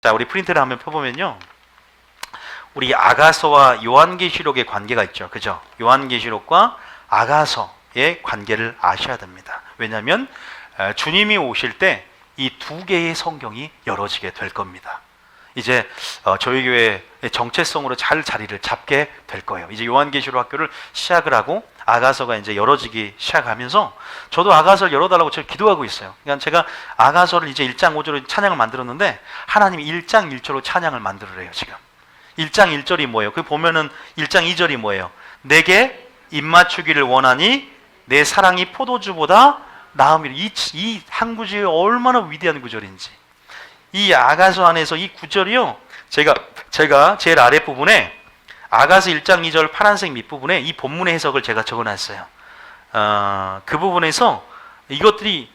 자, 우리 프린트를 한번 펴보면요, 우리 아가서와 요한계시록의 관계가 있죠. 그죠? 요한계시록과 아가서의 관계를 아셔야 됩니다. 왜냐하면 주님이 오실 때 이 두 개의 성경이 열어지게 될 겁니다. 이제 저희 교회의 정체성으로 잘 자리를 잡게 될 거예요. 이제 요한계시록 학교를 시작을 하고 아가서가 이제 열어지기 시작하면서 저도 아가서를 열어달라고 제가 기도하고 있어요. 그러니까 제가 아가서를 이제 1장 5절로 찬양을 만들었는데 하나님이 1장 1절로 찬양을 만들으래요. 지금 1장 1절이 뭐예요? 그 보면은 1장 2절이 뭐예요? 내게 입맞추기를 원하니 내 사랑이 포도주보다 나음이라. 이 한 구절이 얼마나 위대한 구절인지. 이 아가서 안에서 이 구절이요, 제가 제일 아랫부분에 아가서 1장 2절 파란색 밑부분에 이 본문의 해석을 제가 적어놨어요. 그 부분에서 이것들이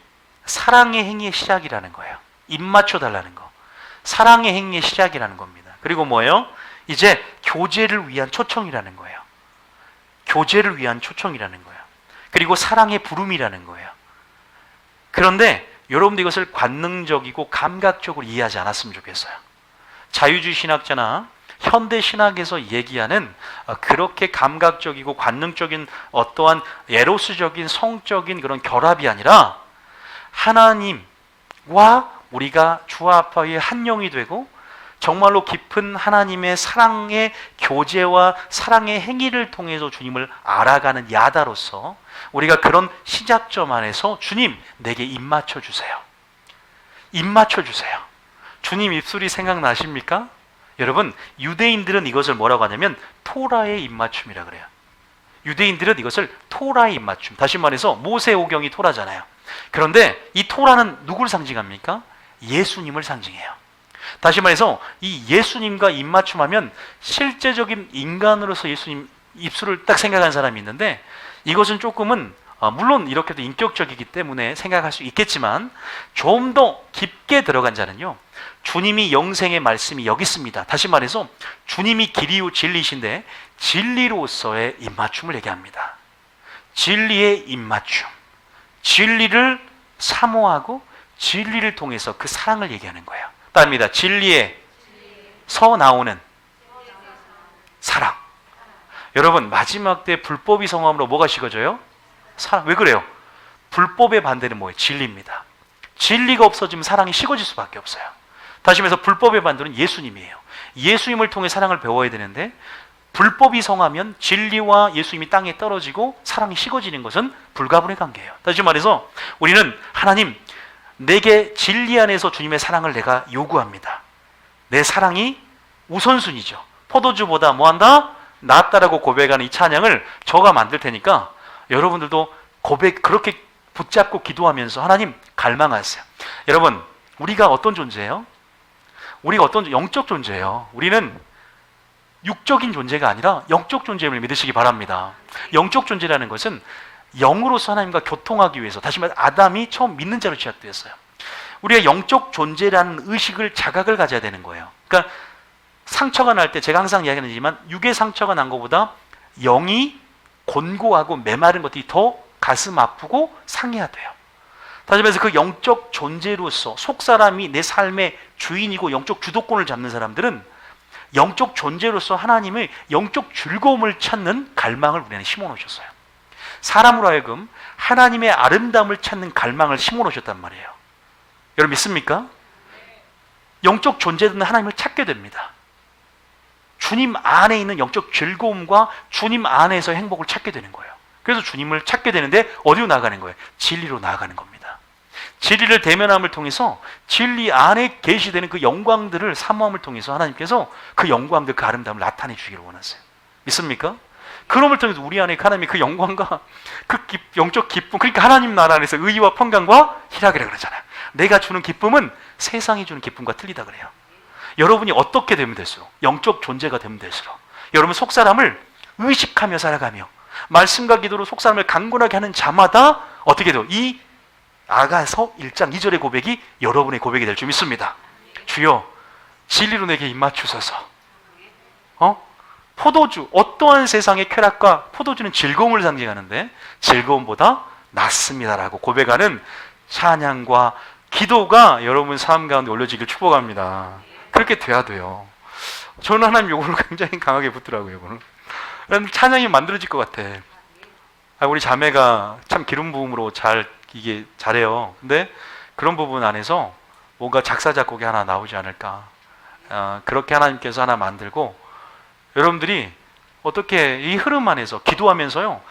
사랑의 행위의 시작이라는 거예요. 입 맞춰달라는 거. 사랑의 행위의 시작이라는 겁니다. 그리고 뭐예요? 이제 교제를 위한 초청이라는 거예요. 교제를 위한 초청이라는 거예요. 그리고 사랑의 부름이라는 거예요. 그런데 여러분들 이것을 관능적이고 감각적으로 이해하지 않았으면 좋겠어요. 자유주의 신학자나 현대 신학에서 얘기하는 그렇게 감각적이고 관능적인 어떠한 에로스적인 성적인 그런 결합이 아니라 하나님과 우리가 주와 아빠의 한 영이 되고 정말로 깊은 하나님의 사랑의 교제와 사랑의 행위를 통해서 주님을 알아가는 야다로서 우리가 그런 시작점 안에서 주님, 내게 입 맞춰주세요. 입 맞춰주세요. 주님 입술이 생각나십니까? 여러분, 유대인들은 이것을 뭐라고 하냐면 토라의 입맞춤이라 그래요. 유대인들은 이것을 토라의 입맞춤. 다시 말해서 모세오경이 토라잖아요. 그런데 이 토라는 누구를 상징합니까? 예수님을 상징해요. 다시 말해서 이 예수님과 입맞춤하면 실제적인 인간으로서 예수님 입술을 딱 생각하는 사람이 있는데, 이것은 조금은 물론 이렇게도 인격적이기 때문에 생각할 수 있겠지만 좀 더 깊게 들어간 자는요, 주님이 영생의 말씀이 여기 있습니다. 다시 말해서 주님이 길이요 진리이신데 진리로서의 입맞춤을 얘기합니다. 진리의 입맞춤, 진리를 사모하고 진리를 통해서 그 사랑을 얘기하는 거예요. 따릅니다. 진리에서 나오는 사랑. 여러분, 마지막 때 불법이 성함으로 뭐가 식어져요? 사랑. 왜 그래요? 불법의 반대는 뭐예요? 진리입니다. 진리가 없어지면 사랑이 식어질 수밖에 없어요. 다시 말해서 불법의 반대는 예수님이에요. 예수님을 통해 사랑을 배워야 되는데 불법이 성하면 진리와 예수님이 땅에 떨어지고 사랑이 식어지는 것은 불가분의 관계예요. 다시 말해서 우리는 하나님, 내게 진리 안에서 주님의 사랑을 내가 요구합니다. 내 사랑이 우선순위죠. 포도주보다 뭐한다? 낫다라고 고백하는 이 찬양을 저가 만들 테니까 여러분들도 그렇게 붙잡고 기도하면서 하나님 갈망하세요. 여러분, 우리가 어떤 존재예요? 우리가 어떤 영적 존재예요. 우리는 육적인 존재가 아니라 영적 존재임을 믿으시기 바랍니다. 영적 존재라는 것은 영으로서 하나님과 교통하기 위해서, 다시 말해 아담이 처음 믿는 자로 시작되었어요. 우리가 영적 존재라는 의식을, 자각을 가져야 되는 거예요. 그러니까 상처가 날 때 제가 항상 이야기하지만 육의 상처가 난 것보다 영이 곤고하고 메마른 것들이 더 가슴 아프고 상해야 돼요. 다시 말해서 그 영적 존재로서 속사람이 내 삶의 주인이고 영적 주도권을 잡는 사람들은 영적 존재로서 하나님의 영적 즐거움을 찾는 갈망을 우리는 심어놓으셨어요. 사람으로 하여금 하나님의 아름다움을 찾는 갈망을 심어놓으셨단 말이에요. 여러분 믿습니까? 영적 존재들은 하나님을 찾게 됩니다. 주님 안에 있는 영적 즐거움과 주님 안에서 행복을 찾게 되는 거예요. 그래서 주님을 찾게 되는데 어디로 나아가는 거예요? 진리로 나아가는 겁니다. 진리를 대면함을 통해서 진리 안에 계시되는 그 영광들을 사모함을 통해서 하나님께서 그 영광들, 그 아름다움을 나타내 주기를 원하세요. 믿습니까? 그럼을 통해서 우리 안에 하나님의 그 영광과 그 영적 기쁨, 그러니까 하나님 나라 안에서 의와 평강과 희락이라고 그러잖아요. 내가 주는 기쁨은 세상이 주는 기쁨과 틀리다 그래요. 여러분이 어떻게 되면 될수록, 영적 존재가 되면 될수록 여러분 속사람을 의식하며 살아가며 말씀과 기도로 속사람을 강건하게 하는 자마다 어떻게 돼요? 이 아가서 1장 2절의 고백이 여러분의 고백이 될 줄 믿습니다. 주여, 진리로 내게 입맞추소서. 포도주, 어떠한 세상의 쾌락과 포도주는 즐거움을 상징하는데 즐거움보다 낫습니다라고 고백하는 찬양과 기도가 여러분 삶 가운데 올려지길 축복합니다. 그 그렇게 돼야 돼요. 저는 하나님 요걸 굉장히 강하게 붙더라고요. 이거는 찬양이 만들어질 것 같아. 우리 자매가 참 기름 부음으로 이게 잘해요. 근데 그런 부분 안에서 뭔가 작사 작곡이 하나 나오지 않을까. 그렇게 하나님께서 하나 만들고, 여러분들이 어떻게 이 흐름 안에서 기도하면서요,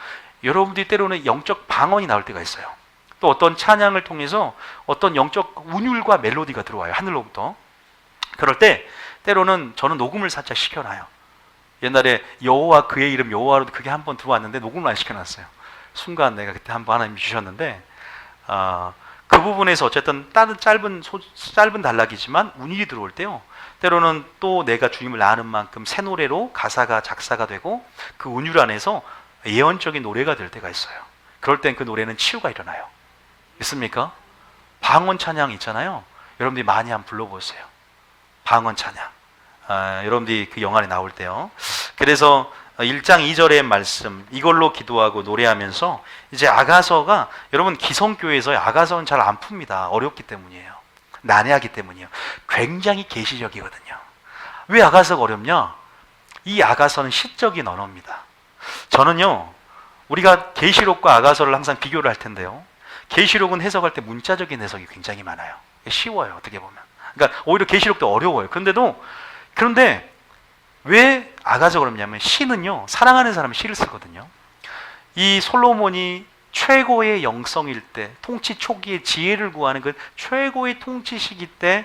여러분들이 때로는 영적 방언이 나올 때가 있어요. 또 어떤 찬양을 통해서 어떤 영적 운율과 멜로디가 들어와요, 하늘로부터. 그럴 때 때로는 저는 녹음을 살짝 시켜놔요. 옛날에 여호와, 그의 이름 여호와로도 그게 한번 들어왔는데 녹음을 안 시켜놨어요. 순간 내가 그때 한번 하나님이 주셨는데, 그 부분에서 어쨌든 다른 짧은 단락이지만 운율이 들어올 때요, 때로는 또 내가 주님을 아는 만큼 새 노래로 가사가 작사가 되고 그 운율 안에서 예언적인 노래가 될 때가 있어요. 그럴 땐 그 노래는 치유가 일어나요. 있습니까? 방언 찬양 있잖아요. 여러분들이 많이 한번 불러보세요. 방언 찬양. 여러분들이 그 영안에 나올 때요. 그래서 1장 2절의 말씀, 이걸로 기도하고 노래하면서 이제 아가서가, 여러분 기성교회에서 아가서는 잘 안 풉니다. 어렵기 때문이에요. 난해하기 때문이에요. 굉장히 계시적이거든요. 왜 아가서가 어렵냐? 이 아가서는 시적인 언어입니다. 저는요, 우리가 계시록과 아가서를 항상 비교를 할 텐데요, 계시록은 해석할 때 문자적인 해석이 굉장히 많아요. 쉬워요, 어떻게 보면. 그러니까 오히려 계시록도 어려워요. 그런데 왜 아가서가 어렵냐면, 시는요, 사랑하는 사람은 시를 쓰거든요. 이 솔로몬이 최고의 영성일 때, 통치 초기에 지혜를 구하는 그 최고의 통치 시기 때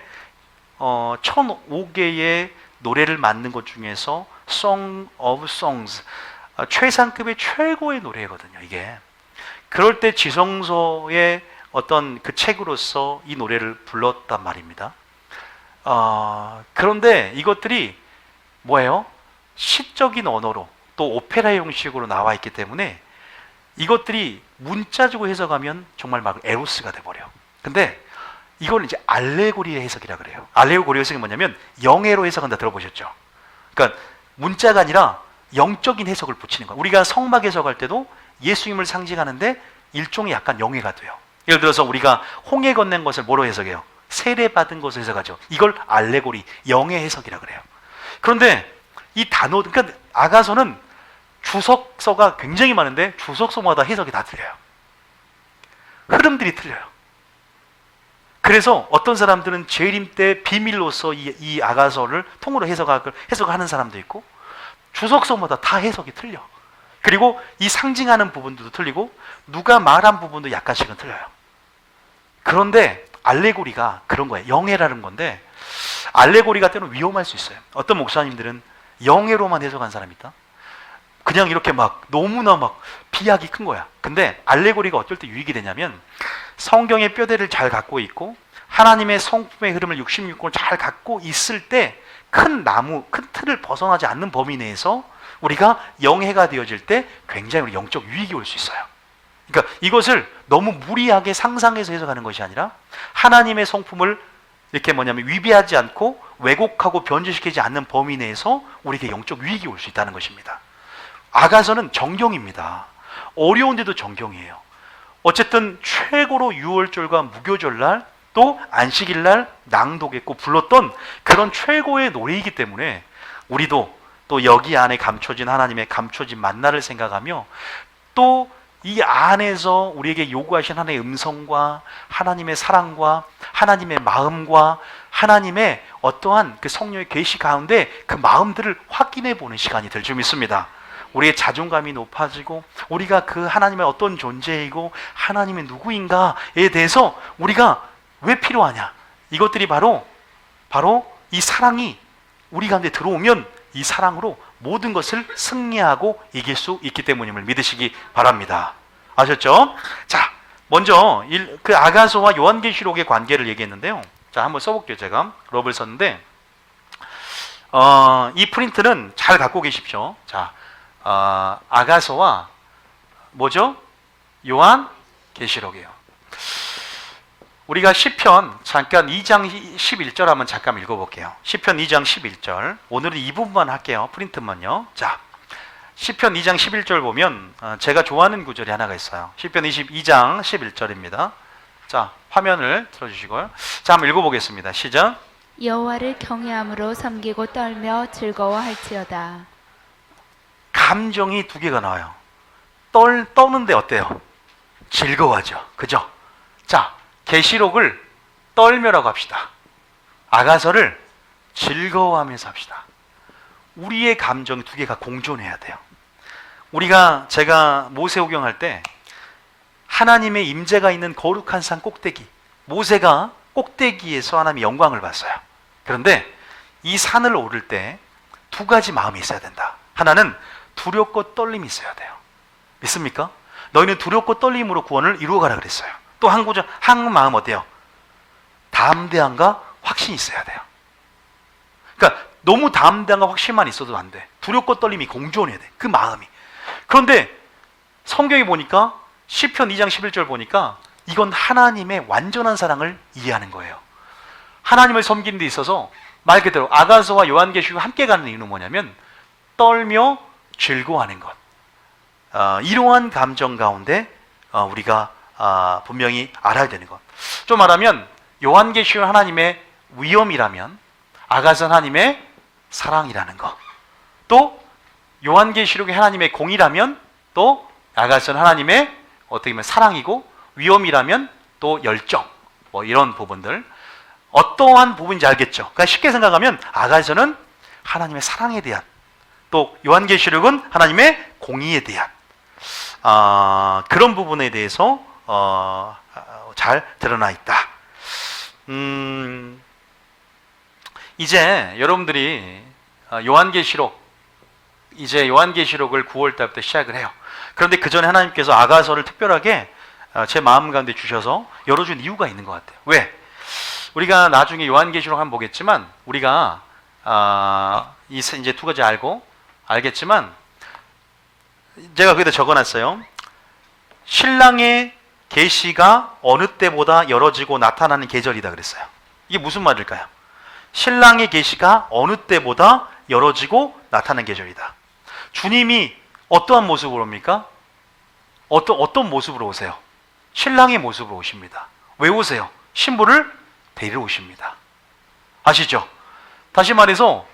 1005개의 노래를 만든 것 중에서 Song of Songs, 최상급의 최고의 노래거든요, 이게. 그럴 때 지성소의 어떤 그 책으로서 이 노래를 불렀단 말입니다. 그런데 이것들이 뭐예요? 시적인 언어로, 또 오페라 형식으로 나와 있기 때문에 이것들이 문자적으로 해석하면 정말 막 에로스가 돼버려. 근데 이걸 이제 알레고리의 해석이라 그래요. 알레고리 해석이 뭐냐면 영예로 해석한다, 들어보셨죠? 그러니까 문자가 아니라 영적인 해석을 붙이는 거야. 우리가 성막 해석할 때도 예수님을 상징하는데 일종의 약간 영예가 돼요. 예를 들어서 우리가 홍해 건넨 것을 뭐로 해석해요? 세례받은 것을 해석하죠. 이걸 알레고리, 영예 해석이라 그래요. 그런데 이 단어, 그러니까 아가서는 주석서가 굉장히 많은데 주석서마다 해석이 다 틀려요. 흐름들이 틀려요. 그래서 어떤 사람들은 재림 때 비밀로서 이 아가서를 통으로 해석하는 사람도 있고, 주석서마다 다 해석이 틀려. 그리고 이 상징하는 부분도 틀리고 누가 말한 부분도 약간씩은 틀려요. 그런데 알레고리가 그런 거예요. 영예라는 건데, 알레고리가 때로는 위험할 수 있어요. 어떤 목사님들은 영예로만 해석한 사람이 있다. 그냥 이렇게 막 너무나 막 비약이 큰 거야. 근데 알레고리가 어떨 때 유익이 되냐면, 성경의 뼈대를 잘 갖고 있고 하나님의 성품의 흐름을 66권을 잘 갖고 있을 때 큰 나무, 큰 틀을 벗어나지 않는 범위 내에서 우리가 영해가 되어질 때 굉장히 영적 유익이 올 수 있어요. 그러니까 이것을 너무 무리하게 상상해서 해석하는 것이 아니라 하나님의 성품을 이렇게 위배하지 않고 왜곡하고 변질시키지 않는 범위 내에서 우리에게 영적 유익이 올 수 있다는 것입니다. 아가서는 정경입니다. 어려운데도 정경이에요. 어쨌든 최고로 유월절과 무교절날 또 안식일날 낭독했고 불렀던 그런 최고의 노래이기 때문에 우리도 또 여기 안에 감춰진 하나님의 감춰진 만나를 생각하며, 또 이 안에서 우리에게 요구하신 하나님의 음성과 하나님의 사랑과 하나님의 마음과 하나님의 어떠한 그 성령의 계시 가운데 그 마음들을 확인해 보는 시간이 될 줄 믿습니다. 우리의 자존감이 높아지고 우리가 그 하나님의 어떤 존재이고 하나님의 누구인가에 대해서 우리가 왜 필요하냐, 이것들이 바로 이 사랑이 우리 가운데 들어오면 이 사랑으로 모든 것을 승리하고 이길 수 있기 때문임을 믿으시기 바랍니다. 아셨죠? 자, 먼저 그 아가서와 요한계시록의 관계를 얘기했는데요. 자, 한번 써볼게요. 제가 럽을 썼는데 이 프린트는 잘 갖고 계십시오. 자, 아가서와 뭐죠? 요한계시록이에요. 우리가 시편 잠깐 2장 11절 한번 잠깐 읽어볼게요. 시편 2장 11절. 오늘은 이 부분만 할게요. 프린트만요. 자, 시편 2장 11절 보면 제가 좋아하는 구절이 하나가 있어요. 시편 2장 11절입니다. 자, 화면을 틀어주시고요. 자, 한번 읽어보겠습니다. 시작. 여호와를 경외함으로 섬기고 떨며 즐거워할지어다. 감정이 두 개가 나와요. 떠는데 어때요? 즐거워하죠. 그죠? 자, 계시록을 떨며라고 합시다. 아가서를 즐거워하면서 합시다. 우리의 감정 두 개가 공존해야 돼요. 제가 모세오경 할 때 하나님의 임재가 있는 거룩한 산 꼭대기, 모세가 꼭대기에서 하나님의 영광을 봤어요. 그런데 이 산을 오를 때 두 가지 마음이 있어야 된다. 하나는 두렵고 떨림이 있어야 돼요. 믿습니까? 너희는 두렵고 떨림으로 구원을 이루어가라 그랬어요. 또 한 마음 어때요? 담대함과 확신이 있어야 돼요. 그러니까 너무 담대함과 확신만 있어도 안 돼. 두렵고 떨림이 공존해야 돼. 그 마음이. 그런데 성경에 보니까 시편 2장 11절 보니까 이건 하나님의 완전한 사랑을 이해하는 거예요. 하나님을 섬기는 데 있어서 말 그대로 아가서와 요한계시록 함께 가는 이유는 뭐냐면 떨며 즐거워하는 것. 이러한 감정 가운데 우리가 분명히 알아야 되는 것. 좀 말하면 요한계시록 하나님의 위엄이라면 아가서는 하나님의 사랑이라는 것. 또 요한계시록이 하나님의 공이라면 또 아가서는 하나님의 어떻게 보면 사랑이고, 위엄이라면 또 열정, 뭐 이런 부분들. 어떠한 부분인지 알겠죠? 그러니까 쉽게 생각하면 아가서는 하나님의 사랑에 대한, 또 요한계시록은 하나님의 공의에 대한 그런 부분에 대해서 잘 드러나 있다. 이제 여러분들이 요한계시록을 9월 달부터 시작을 해요. 그런데 그 전에 하나님께서 아가서를 특별하게 제 마음 가운데 주셔서 열어준 이유가 있는 것 같아요. 왜? 우리가 나중에 요한계시록 한번 보겠지만 우리가 이제 두 가지 알겠지만 제가 거기다 적어놨어요. 신랑의 계시가 어느 때보다 열어지고 나타나는 계절이다 그랬어요. 이게 무슨 말일까요? 신랑의 계시가 어느 때보다 열어지고 나타나는 계절이다. 주님이 어떠한 모습으로 옵니까? 어떤 모습으로 오세요? 신랑의 모습으로 오십니다. 왜 오세요? 신부를 데리러 오십니다. 아시죠? 다시 말해서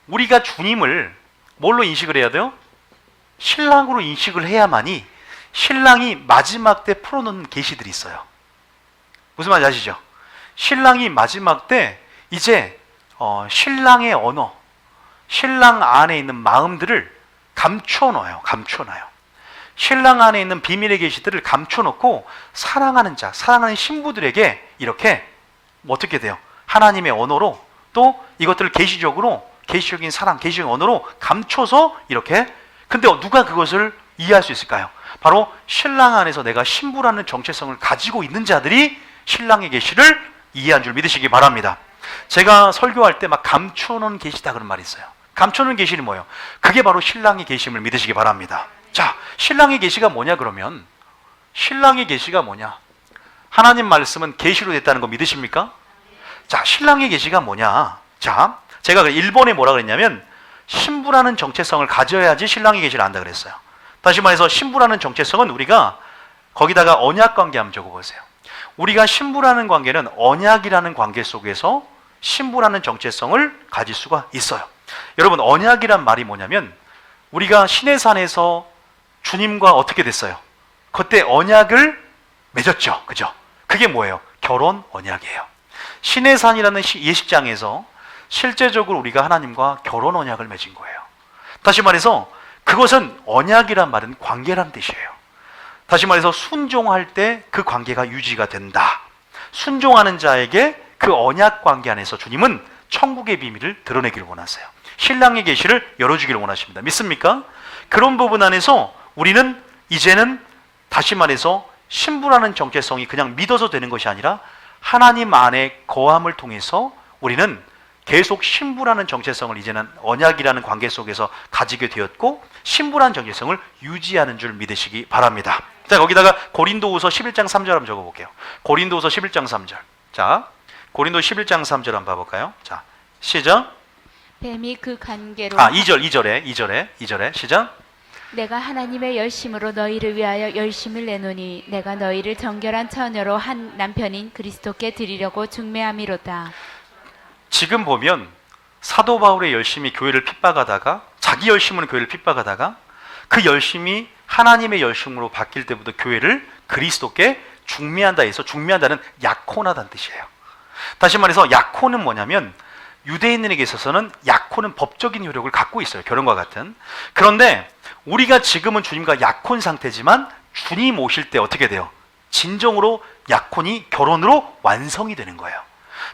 우리가 주님을 뭘로 인식을 해야 돼요? 신랑으로 인식을 해야만이 신랑이 마지막 때 풀어놓는 계시들이 있어요. 무슨 말인지 아시죠? 신랑이 마지막 때 이제 신랑의 언어, 신랑 안에 있는 마음들을 감춰놔요. 신랑 안에 있는 비밀의 계시들을 감춰놓고 사랑하는 사랑하는 신부들에게 이렇게 어떻게 돼요? 하나님의 언어로, 또 이것들을 계시적인 사랑, 계시적인 언어로 감춰서 이렇게. 근데 누가 그것을 이해할 수 있을까요? 바로 신랑 안에서 내가 신부라는 정체성을 가지고 있는 자들이 신랑의 계시를 이해한 줄 믿으시기 바랍니다. 제가 설교할 때 막 감춰놓은 계시다 그런 말이 있어요. 감춰놓은 계시는 뭐예요? 그게 바로 신랑의 계심을 믿으시기 바랍니다. 자, 신랑의 계시가 뭐냐 그러면, 신랑의 계시가 뭐냐? 하나님 말씀은 계시로 됐다는 거 믿으십니까? 자, 신랑의 계시가 뭐냐? 자, 제가 1번에 뭐라 그랬냐면 신부라는 정체성을 가져야지 신랑의 계시를 안다 그랬어요. 다시 말해서 신부라는 정체성은 우리가 거기다가 언약 관계 한번 적어보세요. 우리가 신부라는 관계는 언약이라는 관계 속에서 신부라는 정체성을 가질 수가 있어요. 여러분, 언약이란 말이 뭐냐면 우리가 시내산에서 주님과 어떻게 됐어요? 그때 언약을 맺었죠. 그죠? 그게 뭐예요? 결혼 언약이에요. 시내산이라는 예식장에서 실제적으로 우리가 하나님과 결혼 언약을 맺은 거예요. 다시 말해서 그것은 언약이란 말은 관계란 뜻이에요. 다시 말해서 순종할 때 그 관계가 유지가 된다. 순종하는 자에게 그 언약 관계 안에서 주님은 천국의 비밀을 드러내기를 원하세요. 신랑의 계시를 열어주기를 원하십니다. 믿습니까? 그런 부분 안에서 우리는 이제는 다시 말해서 신부라는 정체성이 그냥 믿어서 되는 것이 아니라 하나님 안에 거함을 통해서 우리는 계속 신부라는 정체성을 이제는 언약이라는 관계 속에서 가지게 되었고 신부라는 정체성을 유지하는 줄 믿으시기 바랍니다. 자, 거기다가 고린도후서 11장 3절 한번 적어볼게요. 고린도후서 11장 3절. 자, 고린도 11장 3절 한번 봐볼까요? 자, 시작. 뱀이 그 관계로 2절에 시작. 내가 하나님의 열심으로 너희를 위하여 열심을 내노니 내가 너희를 정결한 처녀로 한 남편인 그리스도께 드리려고 중매함이로다. 지금 보면 사도 바울의 열심히 교회를 핍박하다가 자기 열심으로 교회를 핍박하다가 그 열심이 하나님의 열심으로 바뀔 때부터 교회를 그리스도께 중매한다 해서 중매한다는 약혼하다는 뜻이에요. 다시 말해서 약혼은 뭐냐면 유대인에게 있어서는 약혼은 법적인 효력을 갖고 있어요. 결혼과 같은. 그런데 우리가 지금은 주님과 약혼 상태지만 주님 오실 때 어떻게 돼요? 진정으로 약혼이 결혼으로 완성이 되는 거예요.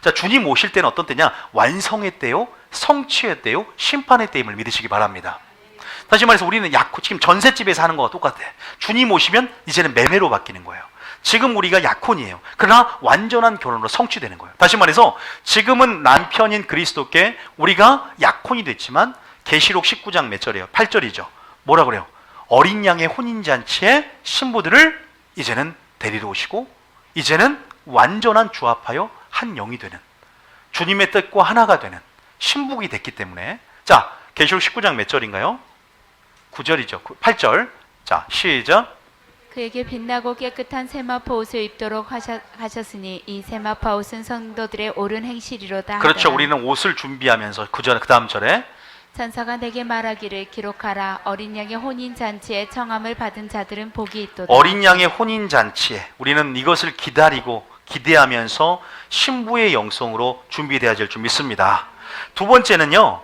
자, 주님 오실 때는 어떤 때냐? 완성의 때요, 성취의 때요, 심판의 때임을 믿으시기 바랍니다. 다시 말해서 우리는 약혼, 지금 전셋집에서 하는 거와 똑같아. 주님 오시면 이제는 매매로 바뀌는 거예요. 지금 우리가 약혼이에요. 그러나 완전한 결혼으로 성취되는 거예요. 다시 말해서 지금은 남편인 그리스도께 우리가 약혼이 됐지만 계시록 19장 몇 절이에요? 8절이죠. 뭐라 그래요? 어린 양의 혼인잔치에 신부들을 이제는 데리러 오시고 이제는 완전한 주합하여 한 영이 되는, 주님의 뜻과 하나가 되는 신부가 됐기 때문에, 자, 계시록 19장 몇 절인가요? 9절이죠. 8절. 자, 시작. 그에게 빛나고 깨끗한 세마포 옷을 입도록 하셨으니 이 세마포 옷은 성도들의 옳은 행실이로다. 그렇죠. 하더라. 우리는 옷을 준비하면서 그 다음 절에 천사가 내게 말하기를 기록하라. 어린 양의 혼인 잔치에 청함을 받은 자들은 복이 있도다. 어린 양의 혼인 잔치에 우리는 이것을 기다리고 기대하면서 신부의 영성으로 준비되어야 될 줄 믿습니다. 두 번째는요,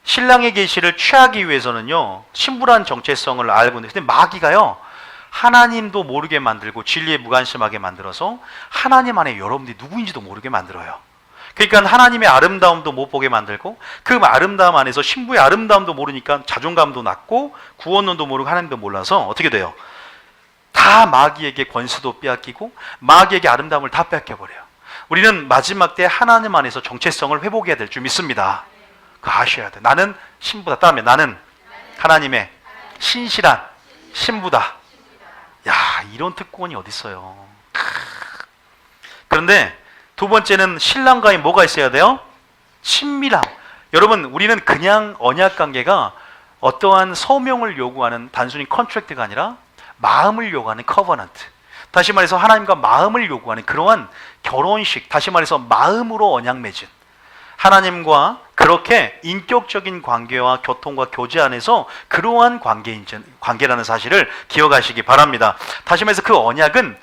신랑의 계시를 취하기 위해서는요, 신부란 정체성을 알고 있는데, 근데 마귀가요, 하나님도 모르게 만들고 진리에 무관심하게 만들어서 하나님 안에 여러분들이 누구인지도 모르게 만들어요. 그러니까 하나님의 아름다움도 못 보게 만들고 그 아름다움 안에서 신부의 아름다움도 모르니까 자존감도 낮고 구원론도 모르고 하나님도 몰라서 어떻게 돼요? 다 마귀에게 권수도 빼앗기고 마귀에게 아름다움을 다 뺏겨버려요. 우리는 마지막 때 하나님 안에서 정체성을 회복해야 될 줄 믿습니다. 그거 아셔야 돼. 나는 신부다. 다음에 나는 하나님의 신실한 신부다. 야, 이런 특권이 어디 있어요? 그런데 두 번째는 신랑과의 뭐가 있어야 돼요? 친밀함. 여러분, 우리는 그냥 언약 관계가 어떠한 서명을 요구하는 단순히 컨트랙트가 아니라 마음을 요구하는 커버넌트. 다시 말해서 하나님과 마음을 요구하는 그러한 결혼식, 다시 말해서 마음으로 언약 맺은 하나님과 그렇게 인격적인 관계와 교통과 교제 안에서 그러한 관계라는 사실을 기억하시기 바랍니다. 다시 말해서 그 언약은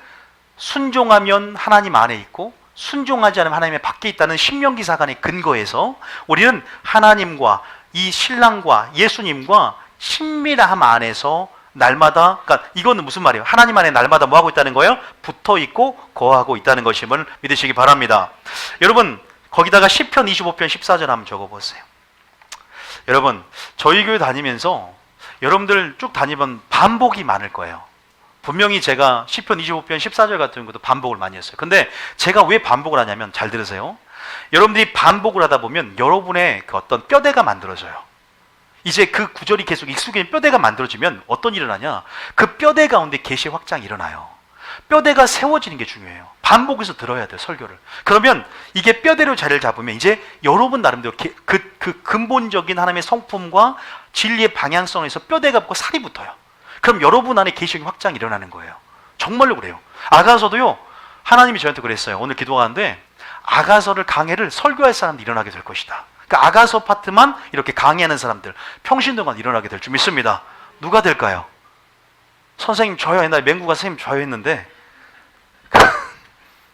순종하면 하나님 안에 있고 순종하지 않으면 하나님의 밖에 있다는 신명기 사관의 근거에서 우리는 하나님과 이 신랑과 예수님과 친밀함 안에서 날마다, 그러니까 이거는 무슨 말이에요? 하나님 안에 날마다 뭐 하고 있다는 거예요? 붙어 있고 거하고 있다는 것임을 믿으시기 바랍니다. 여러분, 거기다가 시편 25편 14절 한번 적어보세요. 여러분, 저희 교회 다니면서 여러분들 쭉 다니면 반복이 많을 거예요. 분명히 제가 시편 25편 14절 같은 것도 반복을 많이 했어요. 근데 제가 왜 반복을 하냐면, 잘 들으세요. 여러분들이 반복을 하다 보면 여러분의 그 어떤 뼈대가 만들어져요. 이제 그 구절이 계속 익숙해진 뼈대가 만들어지면 어떤 일이 일어나냐? 그 뼈대 가운데 계시 확장이 일어나요. 뼈대가 세워지는 게 중요해요. 반복해서 들어야 돼요, 설교를. 그러면 이게 뼈대로 자리를 잡으면 이제 여러분 나름대로 그 근본적인 하나님의 성품과 진리의 방향성에서 뼈대가 붙고 살이 붙어요. 그럼 여러분 안에 계시의 확장이 일어나는 거예요. 정말로 그래요. 아가서도요, 하나님이 저한테 그랬어요. 오늘 기도하는데 아가서를 강해를 설교할 사람들이 일어나게 될 것이다. 그러니까 아가서 파트만 이렇게 강의하는 사람들 평신 동안 일어나게 될 줄 믿습니다. 누가 될까요? 선생님 저요. 옛날에 맹구가 선생님 저요 했는데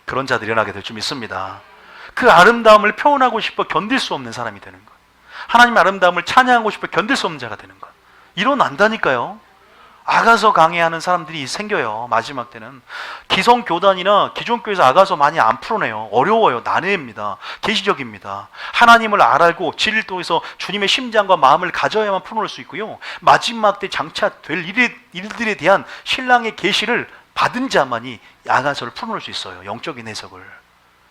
그런 자들이 일어나게 될 줄 믿습니다. 그 아름다움을 표현하고 싶어 견딜 수 없는 사람이 되는 것. 하나님의 아름다움을 찬양하고 싶어 견딜 수 없는 자가 되는 것. 일어난다니까요. 아가서 강해하는 사람들이 생겨요. 마지막 때는 기성교단이나 기존교회에서 아가서 많이 안 풀어내요. 어려워요. 난해입니다. 계시적입니다. 하나님을 알고 진리를 통해서 주님의 심장과 마음을 가져야만 풀어낼 수 있고요. 마지막 때 장차 될 일들에 대한 신랑의 계시를 받은 자만이 아가서를 풀어낼 수 있어요. 영적인 해석을.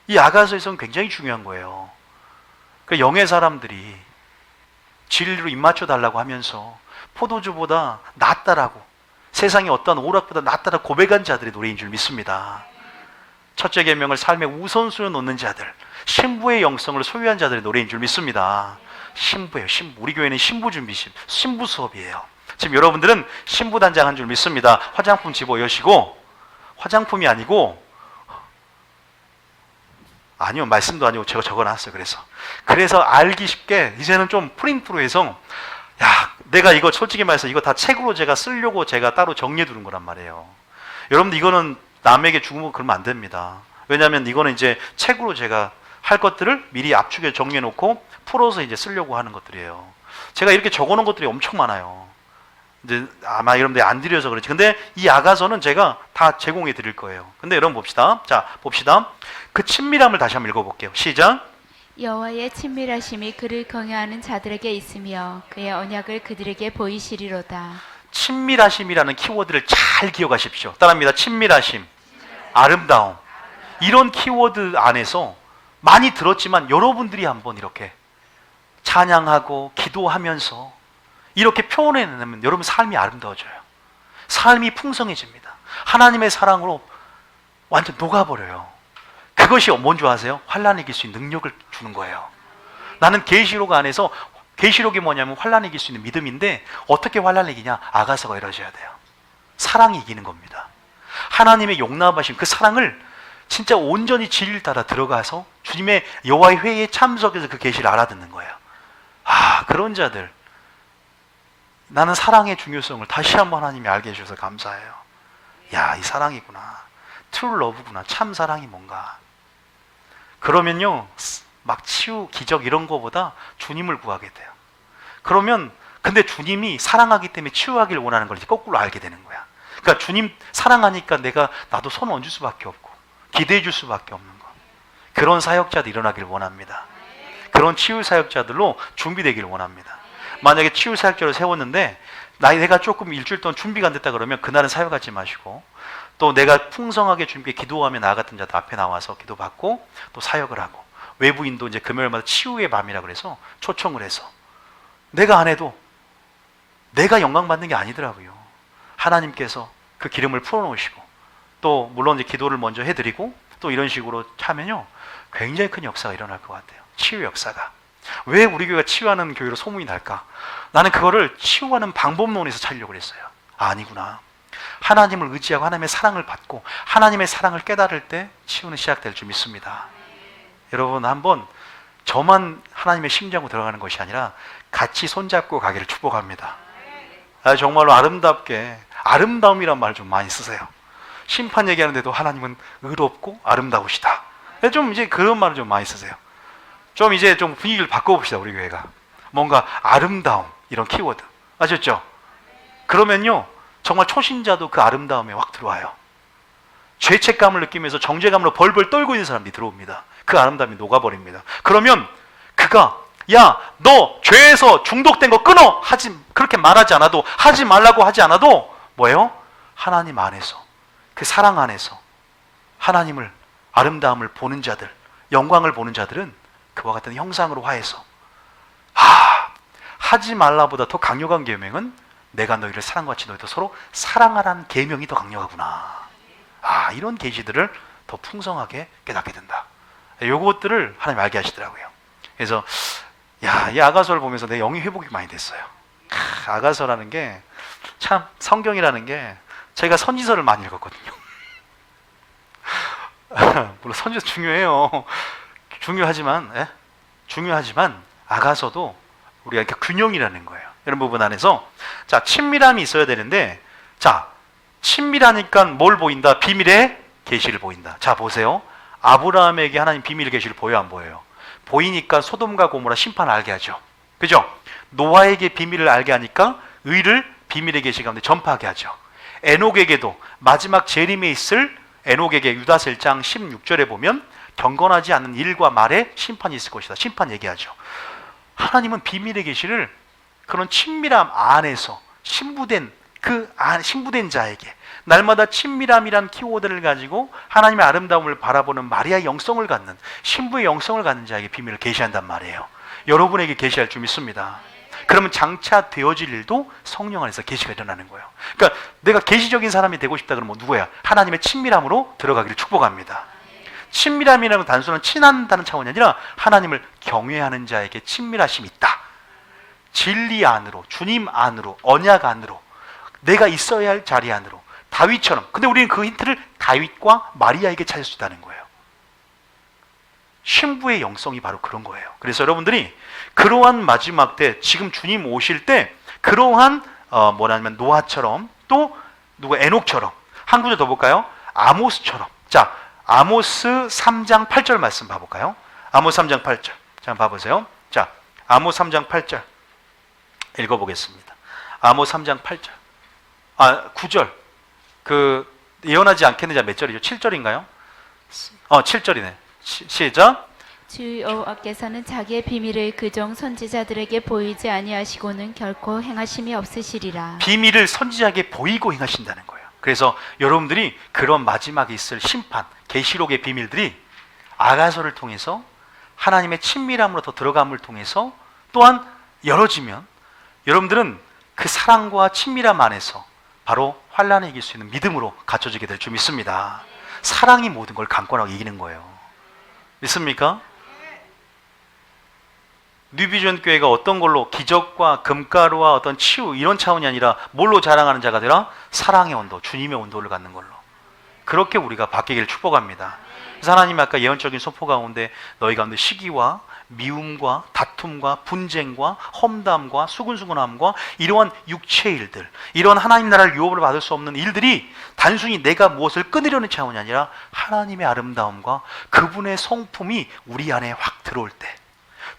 이 아가서 해석은 굉장히 중요한 거예요. 그 영의 사람들이 진리로 입맞춰 달라고 하면서 포도주보다 낫다라고, 세상의 어떤 오락보다 낫다라고 고백한 자들의 노래인 줄 믿습니다. 첫째 계명을 삶의 우선순위에 놓는 자들, 신부의 영성을 소유한 자들의 노래인 줄 믿습니다. 신부예요, 신부. 우리 교회는 신부 준비실, 신부 수업이에요. 지금 여러분들은 신부 단장한 줄 믿습니다. 화장품 집어 여시고, 화장품이 아니고 아니요, 말씀도 아니고 제가 적어놨어요. 그래서 알기 쉽게 이제는 좀 프린트로 해서, 야, 내가 이거 솔직히 말해서 이거 다 책으로 제가 쓰려고 제가 따로 정리해 두는 거란 말이에요. 여러분들 이거는 남에게 주고 그러면 안 됩니다. 왜냐하면 이거는 이제 책으로 제가 할 것들을 미리 압축해 정리해 놓고 풀어서 이제 쓰려고 하는 것들이에요. 제가 이렇게 적어 놓은 것들이 엄청 많아요. 이제 아마 여러분들이 안 드려서 그렇지. 근데 이 아가서는 제가 다 제공해 드릴 거예요. 근데 여러분 봅시다. 자, 봅시다. 그 친밀함을 다시 한번 읽어볼게요. 시작. 여호와의 친밀하심이 그를 경외하는 자들에게 있으며 그의 언약을 그들에게 보이시리로다. 친밀하심이라는 키워드를 잘 기억하십시오. 따라합니다. 친밀하심, 아름다움. 이런 키워드 안에서 많이 들었지만 여러분들이 한번 이렇게 찬양하고 기도하면서 이렇게 표현해내면 여러분 삶이 아름다워져요. 삶이 풍성해집니다. 하나님의 사랑으로 완전 녹아버려요. 그것이 뭔지 아세요? 환난을 이길 수 있는 능력을 주는 거예요. 나는 계시록 안에서, 계시록이 뭐냐면 환난을 이길 수 있는 믿음인데, 어떻게 환난을 이기냐? 아가서가 이루어져야 돼요. 사랑이 이기는 겁니다. 하나님의 용납하심, 그 사랑을 진짜 온전히 진리를 따라 들어가서 주님의 여호와의 회의에 참석해서 그 계시를 알아듣는 거예요. 아, 그런 자들, 나는 사랑의 중요성을 다시 한번 하나님이 알게 해주셔서 감사해요. 야, 이 사랑이구나. 트루 러브구나. 참 사랑이 뭔가. 그러면요, 막 치유, 기적 이런 거보다 주님을 구하게 돼요. 그러면, 근데 주님이 사랑하기 때문에 치유하기를 원하는 걸 이제 거꾸로 알게 되는 거야. 그러니까 주님 사랑하니까 나도 손 얹을 수밖에 없고 기대해 줄 수밖에 없는 거. 그런 사역자들 일어나기를 원합니다. 그런 치유 사역자들로 준비되기를 원합니다. 만약에 치유 사역자를 세웠는데 내가 조금 일주일 동안 준비가 안 됐다 그러면 그날은 사역하지 마시고, 또 내가 풍성하게 준비해 기도하며 나아갔던 자들 앞에 나와서 기도받고 또 사역을 하고, 외부인도 이제 금요일마다 치유의 밤이라 그래서 초청을 해서, 내가 안 해도 내가 영광 받는 게 아니더라고요. 하나님께서 그 기름을 풀어놓으시고, 또 물론 이제 기도를 먼저 해드리고 또 이런 식으로 하면요, 굉장히 큰 역사가 일어날 것 같아요. 치유 역사가. 왜 우리 교회가 치유하는 교회로 소문이 날까? 나는 그거를 치유하는 방법론에서 찾으려고 했어요. 아니구나. 하나님을 의지하고 하나님의 사랑을 받고 하나님의 사랑을 깨달을 때 치유는 시작될 줄 믿습니다. 여러분, 한번 저만 하나님의 심장으로 들어가는 것이 아니라 같이 손잡고 가기를 축복합니다. 정말로 아름답게, 아름다움이란 말을 좀 많이 쓰세요. 심판 얘기하는데도 하나님은 의롭고 아름다우시다. 좀 이제 그런 말을 좀 많이 쓰세요. 좀 이제 좀 분위기를 바꿔봅시다. 우리 교회가 뭔가 아름다움, 이런 키워드 아셨죠? 그러면요, 정말 초신자도 그 아름다움에 확 들어와요. 죄책감을 느끼면서 정죄감으로 벌벌 떨고 있는 사람들이 들어옵니다. 그 아름다움이 녹아버립니다. 그러면 그가, 야, 너 죄에서 중독된 거 끊어! 그렇게 말하지 않아도, 하지 말라고 하지 않아도, 뭐예요? 하나님 안에서, 그 사랑 안에서 하나님을, 아름다움을 보는 자들, 영광을 보는 자들은 그와 같은 형상으로 화해서, 하지 말라보다 더 강력한 계명은 내가 너희를 사랑같이 너희도 서로 사랑하라는 계명이 더 강력하구나. 이런 계시들을 더 풍성하게 깨닫게 된다. 요것들을 하나님 알게 하시더라고요. 그래서 이 아가서를 보면서 내 영이 회복이 많이 됐어요. 아가서라는 게 참, 성경이라는 게, 제가 선지서를 많이 읽었거든요. 물론 선지서 중요해요. 중요하지만 아가서도 우리가 이렇게 균형이라는 거예요. 이런 부분 안에서, 자, 친밀함이 있어야 되는데, 자, 친밀하니까 뭘 보인다? 비밀의 계시를 보인다. 자, 보세요. 아브라함에게 하나님 비밀의 계시를 보여, 안 보여요? 보이니까 소돔과 고모라 심판을 알게 하죠. 그죠? 노아에게 비밀을 알게 하니까 의를 비밀의 계시 가운데 전파하게 하죠. 에녹에게도 마지막 재림에 있을 에녹에게 유다서 1장 16절에 보면 경건하지 않는 일과 말에 심판이 있을 것이다. 심판 얘기하죠. 하나님은 비밀의 계시를 그런 친밀함 안에서 신부된 신부된 자에게 날마다 친밀함이란 키워드를 가지고 하나님의 아름다움을 바라보는 마리아의 영성을 갖는, 신부의 영성을 갖는 자에게 비밀을 계시한단 말이에요. 여러분에게 계시할 줄 믿습니다. 그러면 장차 되어질 일도 성령 안에서 계시가 일어나는 거예요. 그러니까 내가 계시적인 사람이 되고 싶다 그러면 누구야? 하나님의 친밀함으로 들어가기를 축복합니다. 친밀함이라는 단순한 친한다는 차원이 아니라 하나님을 경외하는 자에게 친밀하심이 있다. 진리 안으로, 주님 안으로, 언약 안으로, 내가 있어야 할 자리 안으로, 다윗처럼. 근데 우리는 그 힌트를 다윗과 마리아에게 찾을 수 있다는 거예요. 신부의 영성이 바로 그런 거예요. 그래서 여러분들이 그러한 마지막 때, 지금 주님 오실 때 그러한 뭐냐면 노아처럼, 또 누구 에녹처럼, 한 구절 더 볼까요? 아모스처럼. 자, 아모스 3장 8절 말씀 봐볼까요? 아모스 3장 8절. 자, 봐보세요. 자, 아모스 3장 8절 읽어보겠습니다. 아모스 3장 8절. 9절. 예언하지 않겠는 자 몇 절이죠? 7절인가요? 7절이네. 시작. 주 여호와께서는 자기의 비밀을 그종 선지자들에게 보이지 아니하시고는 결코 행하심이 없으시리라. 비밀을 선지자에게 보이고 행하신다는 거예요. 그래서 여러분들이 그런 마지막에 있을 심판, 계시록의 비밀들이 아가서를 통해서 하나님의 친밀함으로 더 들어감을 통해서 또한 열어지면 여러분들은 그 사랑과 친밀함 안에서 바로 환난을 이길 수 있는 믿음으로 갖춰지게 될 줄 믿습니다. 사랑이 모든 걸 강권하고 이기는 거예요. 믿습니까? 뉴비전 교회가 어떤 걸로, 기적과 금가루와 어떤 치유 이런 차원이 아니라 뭘로 자랑하는 자가 되라? 사랑의 온도, 주님의 온도를 갖는 걸로. 그렇게 우리가 바뀌기를 축복합니다. 그래서 하나님이 아까 예언적인 소포 가운데 너희 가운데 시기와 미움과 다툼과 분쟁과 험담과 수근수근함과 이러한 육체의 일들, 이런 하나님 나라를 유업을 받을 수 없는 일들이 단순히 내가 무엇을 끊으려는 차원이 아니라 하나님의 아름다움과 그분의 성품이 우리 안에 확 들어올 때,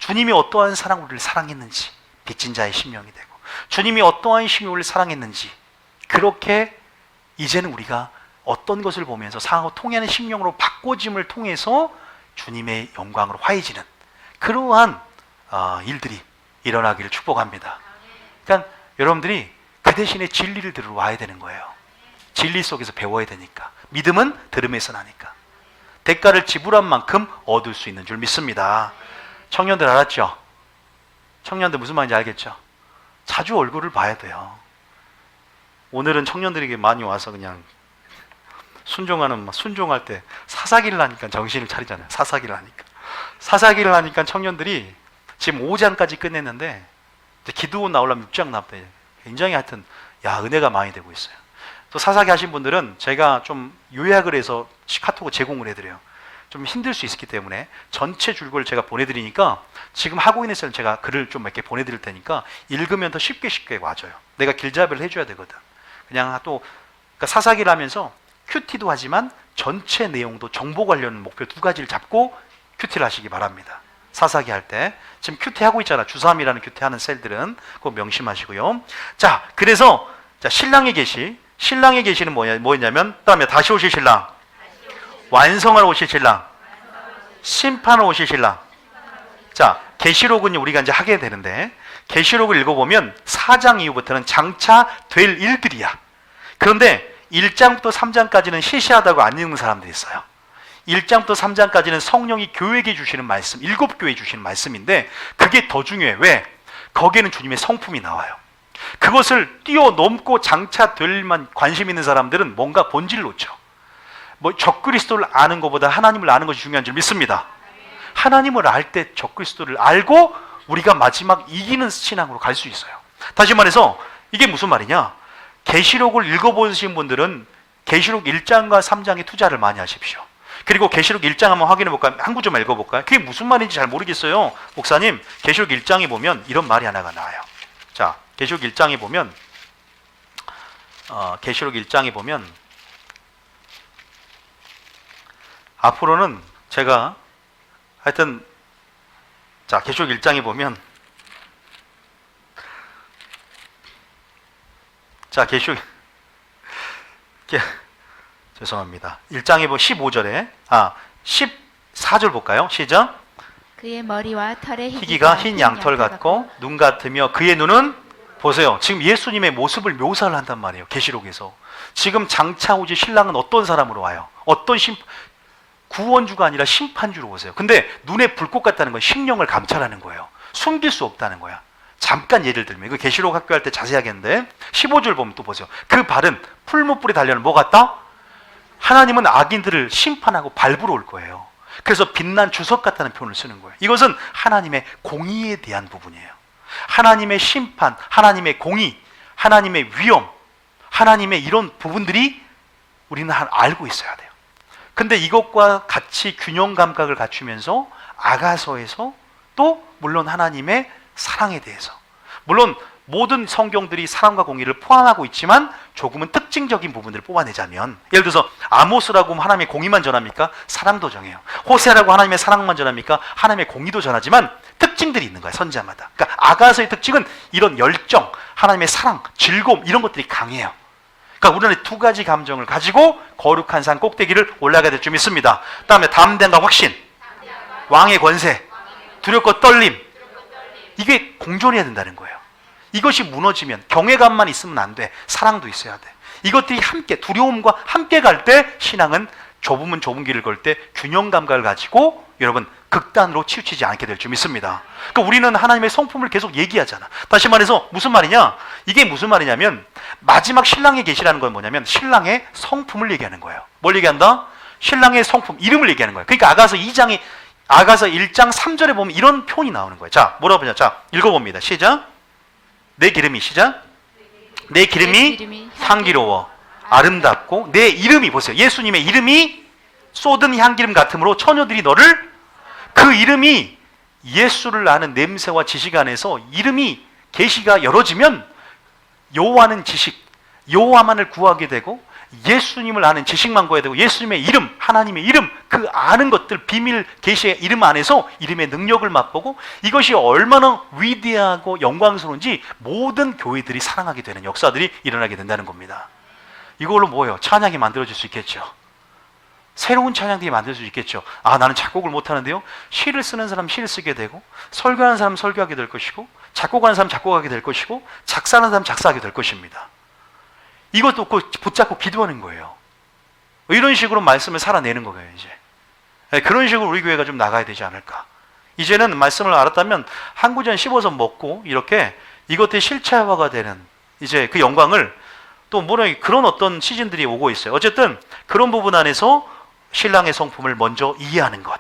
주님이 어떠한 사랑으로 우리를 사랑했는지 빚진 자의 심령이 되고, 주님이 어떠한 심령으로 우리를 사랑했는지, 그렇게 이제는 우리가 어떤 것을 보면서 상하고 통하는 심령으로 바꿔짐을 통해서 주님의 영광으로 화해지는 그러한 일들이 일어나기를 축복합니다. 그러니까 여러분들이 그 대신에 진리를 들으러 와야 되는 거예요. 진리 속에서 배워야 되니까. 믿음은 들음에서 나니까. 대가를 지불한 만큼 얻을 수 있는 줄 믿습니다. 청년들 알았죠? 청년들 무슨 말인지 알겠죠? 자주 얼굴을 봐야 돼요. 오늘은 청년들에게 많이 와서 그냥 순종할 때 사사기를 하니까 정신을 차리잖아요. 사사기를 하니까 청년들이 지금 5장까지 끝냈는데 이제 기도원 나오려면 6장 남았다. 굉장히 하여튼 은혜가 많이 되고 있어요. 또 사사기 하신 분들은 제가 좀 요약을 해서 카톡을 제공을 해드려요. 좀 힘들 수 있기 때문에 전체 줄거리를 제가 보내드리니까 지금 하고 있는 사람 제가 글을 좀 몇 개 보내드릴 테니까 읽으면 더 쉽게 와줘요. 내가 길잡이를 해줘야 되거든. 그냥 또 그러니까 사사기를 하면서 큐티도 하지만 전체 내용도 정보 관련 목표 2가지를 잡고 큐티를 하시기 바랍니다. 사사기 할 때 지금 큐티 하고 있잖아. 주삼이라는 큐티 하는 셀들은 꼭 명심하시고요. 자, 그래서 신랑의 계시는 뭐였냐면 그다음에 다시 오실 신랑, 완성하러 오실 신랑, 심판하러 오실 신랑. 자, 계시록은 우리가 이제 하게 되는데 계시록을 읽어보면 4장 이후부터는 장차 될 일들이야. 그런데 1장부터 3장까지는 시시하다고 안 읽는 사람들이 있어요. 1장부터 3장까지는 성령이 교회에게 주시는 말씀, 7교회에 주시는 말씀인데 그게 더 중요해. 왜? 거기에는 주님의 성품이 나와요. 그것을 뛰어넘고 장차 될 만 관심 있는 사람들은 뭔가 본질을 놓쳐. 적그리스도를 아는 것보다 하나님을 아는 것이 중요한 줄 믿습니다. 하나님을 알 때 적그리스도를 알고 우리가 마지막 이기는 신앙으로 갈 수 있어요. 다시 말해서 이게 무슨 말이냐? 계시록을 읽어보신 분들은 계시록 1장과 3장에 투자를 많이 하십시오. 그리고 계시록 1장 한번 확인해 볼까요? 한 구절만 읽어볼까요? 그게 무슨 말인지 잘 모르겠어요. 목사님, 계시록 1장에 보면 이런 말이 하나가 나와요. 자, 계시록 1장에 보면 앞으로는 제가 하여튼 자, 계시록 1장에 보면 자, 죄송합니다. 1장에 보면 15절에 14절 볼까요? 시작. 그의 머리와 털의 희기가 흰 양털 같고 눈 같으며 그의 눈은 보세요. 지금 예수님의 모습을 묘사를 한단 말이에요. 계시록에서. 지금 장차 오지 신랑은 어떤 사람으로 와요? 어떤 구원주가 아니라 심판주로 오세요. 근데 눈에 불꽃 같다는 건 심령을 감찰하는 거예요. 숨길 수 없다는 거야. 잠깐 예를 들면 이거 계시록 학교 할 때 자세히 하겠는데 15절 보면 또 보세요. 그 발은 풀무불에 달려는 뭐 같다? 하나님은 악인들을 심판하고 밟으러 올 거예요. 그래서 빛난 주석 같다는 표현을 쓰는 거예요. 이것은 하나님의 공의에 대한 부분이에요. 하나님의 심판, 하나님의 공의, 하나님의 위엄, 하나님의 이런 부분들이 우리는 알고 있어야 돼요. 근데 이것과 같이 균형 감각을 갖추면서 아가서에서 또 물론 하나님의 사랑에 대해서, 물론 모든 성경들이 사랑과 공의를 포함하고 있지만 조금은 특징적인 부분들을 뽑아내자면, 예를 들어서 아모스라고 하면 하나님의 공의만 전합니까? 사랑도 정해요. 호세아라고 하나님의 사랑만 전합니까? 하나님의 공의도 전하지만 특징들이 있는 거야, 선지자마다. 그러니까 아가서의 특징은 이런 열정, 하나님의 사랑, 즐거움, 이런 것들이 강해요. 그러니까 우리는 두 가지 감정을 가지고 거룩한 산 꼭대기를 올라가야 될 줄 믿습니다. 그 다음에 담대함과 확신, 왕의 권세, 두렵고 떨림, 이게 공존해야 된다는 거예요. 이것이 무너지면 경외감만 있으면 안 돼. 사랑도 있어야 돼. 이것들이 함께, 두려움과 함께 갈 때 신앙은 좁으면 좁은 길을 걸 때 균형 감각을 가지고 여러분 극단으로 치우치지 않게 될 줄 믿습니다. 그러니까 우리는 하나님의 성품을 계속 얘기하잖아. 다시 말해서 무슨 말이냐? 이게 무슨 말이냐면 마지막 신랑의 계시라는 건 뭐냐면 신랑의 성품을 얘기하는 거예요. 뭘 얘기한다? 신랑의 성품, 이름을 얘기하는 거예요. 그러니까 아가서 1장 3절에 보면 이런 표현이 나오는 거예요. 자, 뭐라고 보냐? 자, 읽어봅니다. 시작. 내 기름이, 시작. 내 기름이 향기로워 아름답고 내 이름이, 보세요, 예수님의 이름이 쏟은 향기름 같으므로 처녀들이 너를, 그 이름이 예수를 아는 냄새와 지식 안에서 이름이 계시가 열어지면 여호와는 지식, 여호와만을 구하게 되고 예수님을 아는 지식만 구해야 되고 예수님의 이름, 하나님의 이름, 그 아는 것들, 비밀 계시의 이름 안에서 이름의 능력을 맛보고 이것이 얼마나 위대하고 영광스러운지 모든 교회들이 사랑하게 되는 역사들이 일어나게 된다는 겁니다. 이걸로 뭐예요? 찬양이 만들어질 수 있겠죠. 새로운 찬양들이 만들 수 있겠죠. 아, 나는 작곡을 못하는데요. 시를 쓰는 사람 시를 쓰게 되고, 설교하는 사람 설교하게 될 것이고, 작곡하는 사람 작곡하게 될 것이고, 작사하는 사람 작사하게 될 것입니다. 이것도 붙잡고 기도하는 거예요. 이런 식으로 말씀을 살아내는 거예요, 이제. 그런 식으로 우리 교회가 좀 나가야 되지 않을까. 이제는 말씀을 알았다면 한 구절 씹어서 먹고 이렇게 이것들이 실체화가 되는 이제 그 영광을 또 물론 그런 어떤 시즌들이 오고 있어요. 어쨌든 그런 부분 안에서 신랑의 성품을 먼저 이해하는 것,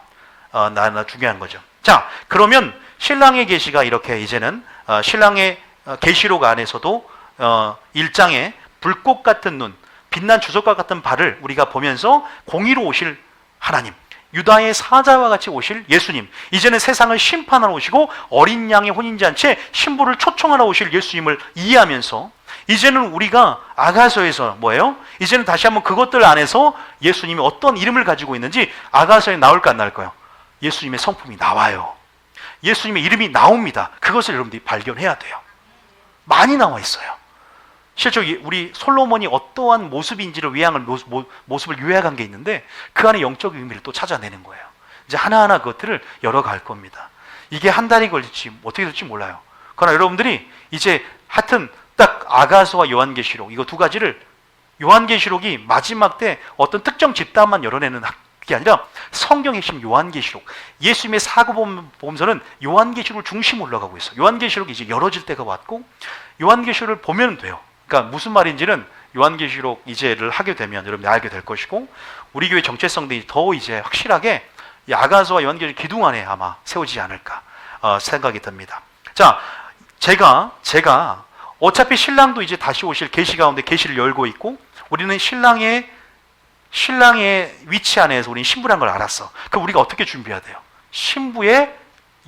나 중요한 거죠. 자, 그러면 신랑의 계시가 이렇게 이제는 신랑의 계시록 안에서도 1장에 불꽃 같은 눈, 빛난 주석과 같은 발을 우리가 보면서 공의로 오실 하나님, 유다의 사자와 같이 오실 예수님, 이제는 세상을 심판하러 오시고 어린 양의 혼인잔치에 신부를 초청하러 오실 예수님을 이해하면서 이제는 우리가 아가서에서 뭐예요? 이제는 다시 한번 그것들 안에서 예수님이 어떤 이름을 가지고 있는지 아가서에 나올까 안 나올까요? 예수님의 성품이 나와요. 예수님의 이름이 나옵니다. 그것을 여러분들이 발견해야 돼요. 많이 나와 있어요. 실제 우리 솔로몬이 어떠한 모습인지를 모습을 요약한 게 있는데 그 안에 영적 의미를 또 찾아내는 거예요. 이제 하나하나 그것들을 열어갈 겁니다. 이게 한 달이 걸릴지 어떻게 될지 몰라요. 그러나 여러분들이 이제 하여튼 딱 아가서와 요한계시록, 이거 두 가지를, 요한계시록이 마지막 때 어떤 특정 집단만 열어내는 게 아니라 성경 핵심 요한계시록, 예수님의 사고보험서는 요한계시록을 중심으로 올라가고 있어요. 요한계시록이 이제 열어질 때가 왔고 요한계시록을 보면 돼요. 그러니까 무슨 말인지는 요한계시록 이제를 하게 되면 여러분이 알게 될 것이고, 우리 교회 정체성들이 더 이제 확실하게 이 아가서와 요한계시록 기둥 안에 아마 세워지지 않을까 생각이 듭니다. 자, 제가 어차피 신랑도 이제 다시 오실 계시 가운데 계시를 열고 있고, 우리는 신랑의 위치 안에서 우리는 신부란 걸 알았어. 그럼 우리가 어떻게 준비해야 돼요? 신부의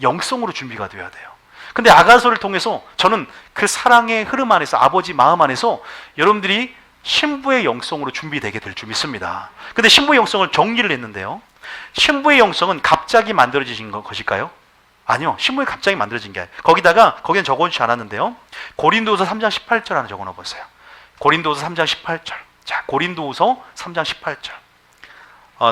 영성으로 준비가 돼야 돼요. 근데 아가서를 통해서 저는 그 사랑의 흐름 안에서, 아버지 마음 안에서 여러분들이 신부의 영성으로 준비되게 될 줄 믿습니다. 근데 신부의 영성을 정리를 했는데요, 신부의 영성은 갑자기 만들어진 것일까요? 아니요. 신부가 갑자기 만들어진 게 아니에요. 거기는 적어놓지 않았는데요, 고린도후서 3장 18절 하나 적어놓어 보세요. 고린도후서 3장 18절. 자, 고린도후서 3장 18절.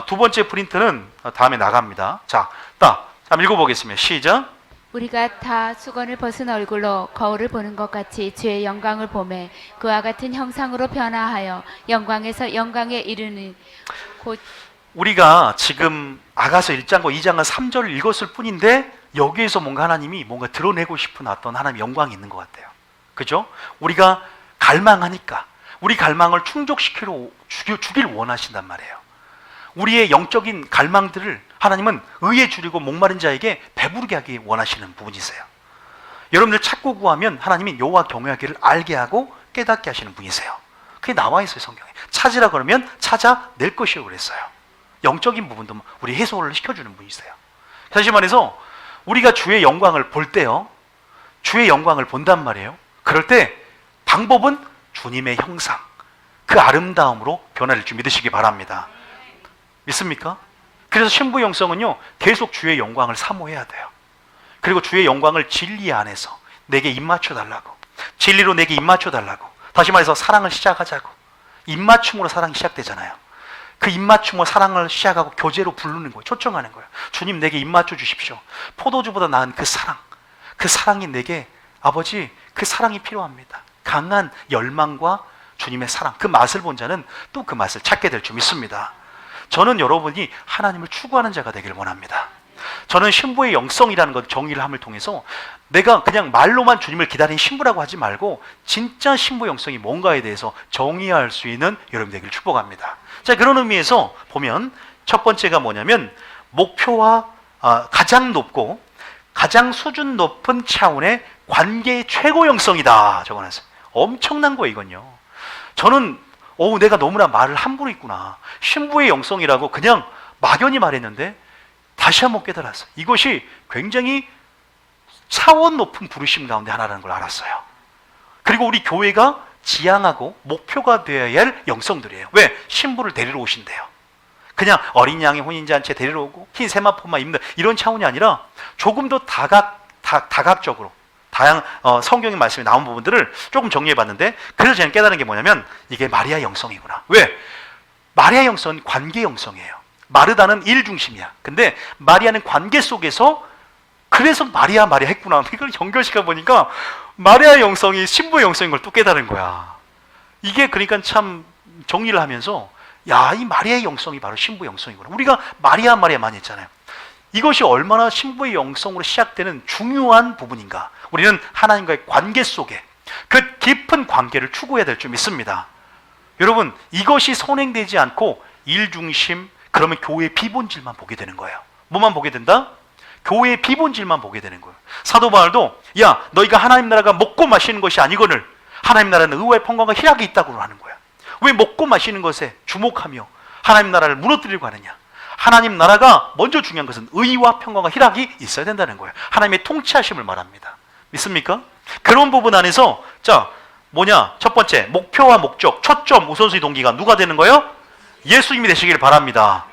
두 번째 프린트는 다음에 나갑니다. 자, 한번 읽어보겠습니다. 시작. 우리가 다 수건을 벗은 얼굴로 거울을 보는 것 같이 주의 영광을 보매 그와 같은 형상으로 변화하여 영광에서 영광에 이르는 곧, 우리가 지금 아가서 1장과 2장과 3절을 읽었을 뿐인데 여기에서 뭔가 하나님이 뭔가 드러내고 싶은 어떤 하나님의 영광이 있는 것 같아요. 그죠? 우리가 갈망하니까 우리 갈망을 충족시키러 주길 원하신단 말이에요. 우리의 영적인 갈망들을 하나님은 의에 줄이고 목마른 자에게 배부르게 하기 원하시는 부분이세요. 여러분들 찾고 구하면 하나님이 여호와 경외하기를 알게 하고 깨닫게 하시는 분이세요. 그게 나와 있어요, 성경에. 찾으라 그러면 찾아낼 것이라고 그랬어요. 영적인 부분도 우리 해소를 시켜주는 분이세요. 다시 말해서 우리가 주의 영광을 볼 때요, 주의 영광을 본단 말이에요. 그럴 때 방법은 주님의 형상, 그 아름다움으로 변화될 줄 믿으시기 바랍니다. 믿습니까? 그래서 신부 영성은요, 계속 주의 영광을 사모해야 돼요. 그리고 주의 영광을 진리 안에서 내게 입맞춰 달라고, 진리로 내게 입맞춰 달라고, 다시 말해서 사랑을 시작하자고. 입맞춤으로 사랑이 시작되잖아요. 그 입맞춤으로 사랑을 시작하고 교제로 부르는 거예요. 초청하는 거예요. 주님, 내게 입맞춰 주십시오. 포도주보다 나은 그 사랑, 그 사랑이 내게, 아버지, 그 사랑이 필요합니다. 강한 열망과 주님의 사랑, 그 맛을 본 자는 또 그 맛을 찾게 될 줄 믿습니다. 저는 여러분이 하나님을 추구하는 자가 되길 원합니다. 저는 신부의 영성이라는 것, 정의를 함을 통해서 내가 그냥 말로만 주님을 기다리는 신부라고 하지 말고 진짜 신부 영성이 뭔가에 대해서 정의할 수 있는 여러분 되기를 축복합니다. 자, 그런 의미에서 보면 첫 번째가 뭐냐면 목표와 가장 높고 가장 수준 높은 차원의 관계의 최고 영성이다 적어놨어요. 엄청난 거예요, 이건요. 저는 내가 너무나 말을 함부로 했구나. 신부의 영성이라고 그냥 막연히 말했는데 다시 한번 깨달았어요. 이것이 굉장히 차원 높은 부르심 가운데 하나라는 걸 알았어요. 그리고 우리 교회가 지향하고 목표가 되어야 할 영성들이에요. 왜? 신부를 데리러 오신대요. 그냥 어린 양의 혼인잔치에 데리러 오고 흰 세마포만 입는 이런 차원이 아니라 조금 더 다각적으로 성경의 말씀에 나온 부분들을 조금 정리해 봤는데, 그래서 저는 깨달은 게 뭐냐면 이게 마리아 영성이구나. 왜? 마리아 영성은 관계 영성이에요. 마르다는 일 중심이야. 근데 마리아는 관계 속에서, 그래서 마리아 했구나. 이걸 연결시켜 보니까 마리아 영성이 신부의 영성인 걸 또 깨달은 거야. 이게 그러니까 참 정리를 하면서, 야, 이 마리아의 영성이 바로 신부의 영성이구나. 우리가 마리아 많이 했잖아요. 이것이 얼마나 신부의 영성으로 시작되는 중요한 부분인가. 우리는 하나님과의 관계 속에 그 깊은 관계를 추구해야 될 줄 믿습니다. 여러분, 이것이 선행되지 않고 일중심, 그러면 교회의 비본질만 보게 되는 거예요. 뭐만 보게 된다? 교회의 비본질만 보게 되는 거예요. 사도 바울도, 야, 너희가 하나님 나라가 먹고 마시는 것이 아니거늘 하나님 나라는 의와 평강과 희락이 있다고 하는 거야. 왜 먹고 마시는 것에 주목하며 하나님 나라를 무너뜨리려고 하느냐? 하나님 나라가 먼저 중요한 것은 의와 평강과 희락이 있어야 된다는 거예요. 하나님의 통치하심을 말합니다. 믿습니까? 그런 부분 안에서 첫 번째, 목표와 목적, 초점, 우선순위, 동기가 누가 되는 거예요? 예수님이 되시길 바랍니다.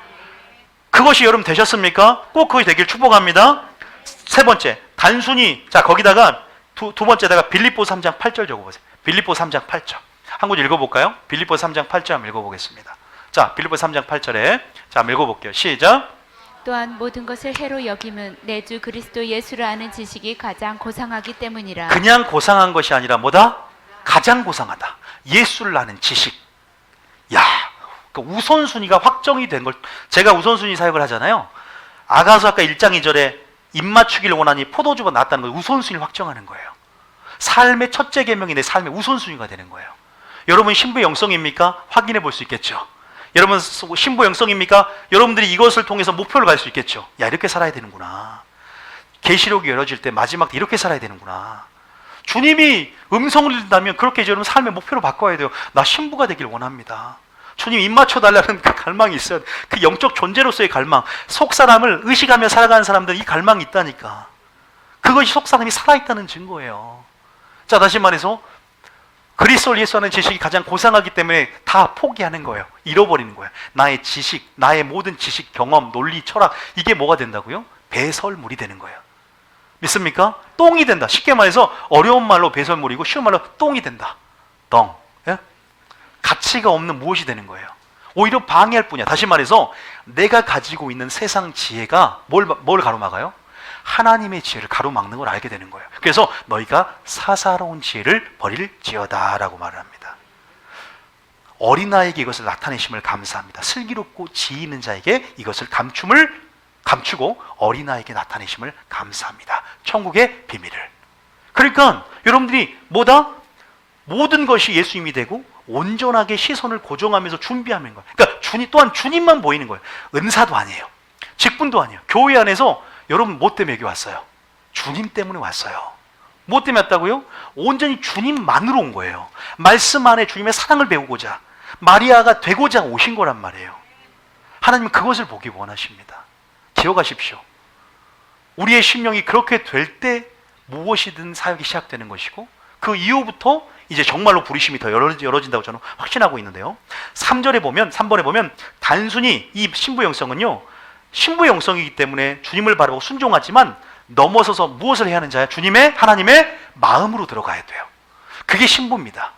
그것이 여러분 되셨습니까? 꼭 그것이 되길 축복합니다. 세 번째, 단순히, 거기다가 두 번째다가 빌립보서 3장 8절 적어보세요. 빌립보서 3장 8절. 한 구절 읽어볼까요? 빌립보서 3장 8절 한번 읽어보겠습니다. 자, 빌립보서 3장 8절에 한번 읽어볼게요. 시작. 또한 모든 것을 해로 여김은 내 주 그리스도 예수를 아는 지식이 가장 고상하기 때문이라. 그냥 고상한 것이 아니라 뭐다? 가장 고상하다. 예수를 아는 지식. 야, 그 우선순위가 확정이 된 걸, 제가 우선순위 사역을 하잖아요. 아가서 아까 1장 2절에 입맞추기를 원하니 포도주가 낫다는 걸 우선순위를 확정하는 거예요. 삶의 첫째 계명이 내 삶의 우선순위가 되는 거예요. 여러분 신부 영성입니까? 확인해 볼 수 있겠죠. 여러분 신부 영성입니까? 여러분들이 이것을 통해서 목표를 갈 수 있겠죠. 야, 이렇게 살아야 되는구나. 계시록이 열어질 때 마지막 때 이렇게 살아야 되는구나. 주님이 음성을 듣는다면 그렇게 여러분 삶의 목표를 바꿔야 돼요. 나 신부가 되길 원합니다. 주님 입맞춰 달라는 그 갈망이 있어요. 그 영적 존재로서의 갈망. 속 사람을 의식하며 살아가는 사람들은 이 갈망이 있다니까. 그것이 속 사람이 살아있다는 증거예요. 자, 다시 말해서 그리스도를 예수하는 지식이 가장 고상하기 때문에 다 포기하는 거예요. 잃어버리는 거예요. 나의 지식, 나의 모든 지식, 경험, 논리, 철학, 이게 뭐가 된다고요? 배설물이 되는 거예요. 믿습니까? 똥이 된다. 쉽게 말해서 어려운 말로 배설물이고 쉬운 말로 똥이 된다. 똥. 예? 가치가 없는 무엇이 되는 거예요. 오히려 방해할 뿐이야. 다시 말해서 내가 가지고 있는 세상 지혜가 뭘 가로막아요? 하나님의 지혜를 가로막는 걸 알게 되는 거예요. 그래서 너희가 사사로운 지혜를 버릴지어다 라고 말을 합니다. 어린아이에게 이것을 나타내심을 감사합니다. 슬기롭고 지혜 있는 자에게 이것을 감추고 어린아이에게 나타내심을 감사합니다. 천국의 비밀을. 그러니까 여러분들이 모든 것이 예수님이 되고 온전하게 시선을 고정하면서 준비하는 거예요. 그러니까 또한 주님만 보이는 거예요. 은사도 아니에요. 직분도 아니에요. 교회 안에서 여러분 뭐 때문에 여기 왔어요? 주님 때문에 왔어요. 뭐 때문에 왔다고요? 온전히 주님만으로 온 거예요. 말씀 안에 주님의 사랑을 배우고자, 마리아가 되고자 오신 거란 말이에요. 하나님은 그것을 보기 원하십니다. 기억하십시오. 우리의 심령이 그렇게 될 때 무엇이든 사역이 시작되는 것이고, 그 이후부터 이제 정말로 부르심이 더 열어진다고 저는 확신하고 있는데요. 3번에 보면 단순히 이 신부 영성은요, 신부 영성이기 때문에 주님을 바라보고 순종하지만 넘어서서 무엇을 해야 하는 자야? 하나님의 마음으로 들어가야 돼요. 그게 신부입니다.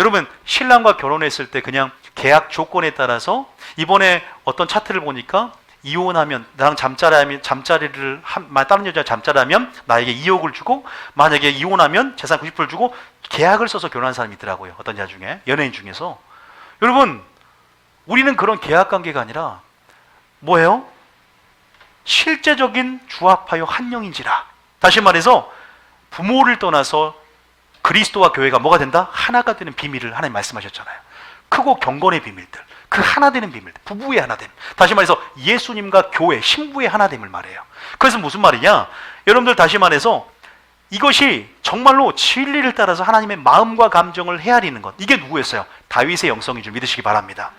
여러분, 신랑과 결혼했을 때 그냥 계약 조건에 따라서, 이번에 어떤 차트를 보니까 이혼하면, 나랑 잠자리를 다른 여자 잠자리하면 나에게 2억을 주고, 만약에 이혼하면 재산 90%를 주고, 계약을 써서 결혼한 사람이 있더라고요. 어떤 자 중에, 연예인 중에서. 여러분, 우리는 그런 계약 관계가 아니라 뭐예요? 실제적인 주합하여 한 영인지라. 다시 말해서 부모를 떠나서 그리스도와 교회가 뭐가 된다? 하나가 되는 비밀을 하나님 말씀하셨잖아요. 크고 경건의 비밀들, 그 하나 되는 비밀들, 부부의 하나됨. 다시 말해서 예수님과 교회, 신부의 하나됨을 말해요. 그래서 무슨 말이냐? 여러분들, 다시 말해서 이것이 정말로 진리를 따라서 하나님의 마음과 감정을 헤아리는 것, 이게 누구였어요? 다윗의 영성인 줄 믿으시기 바랍니다.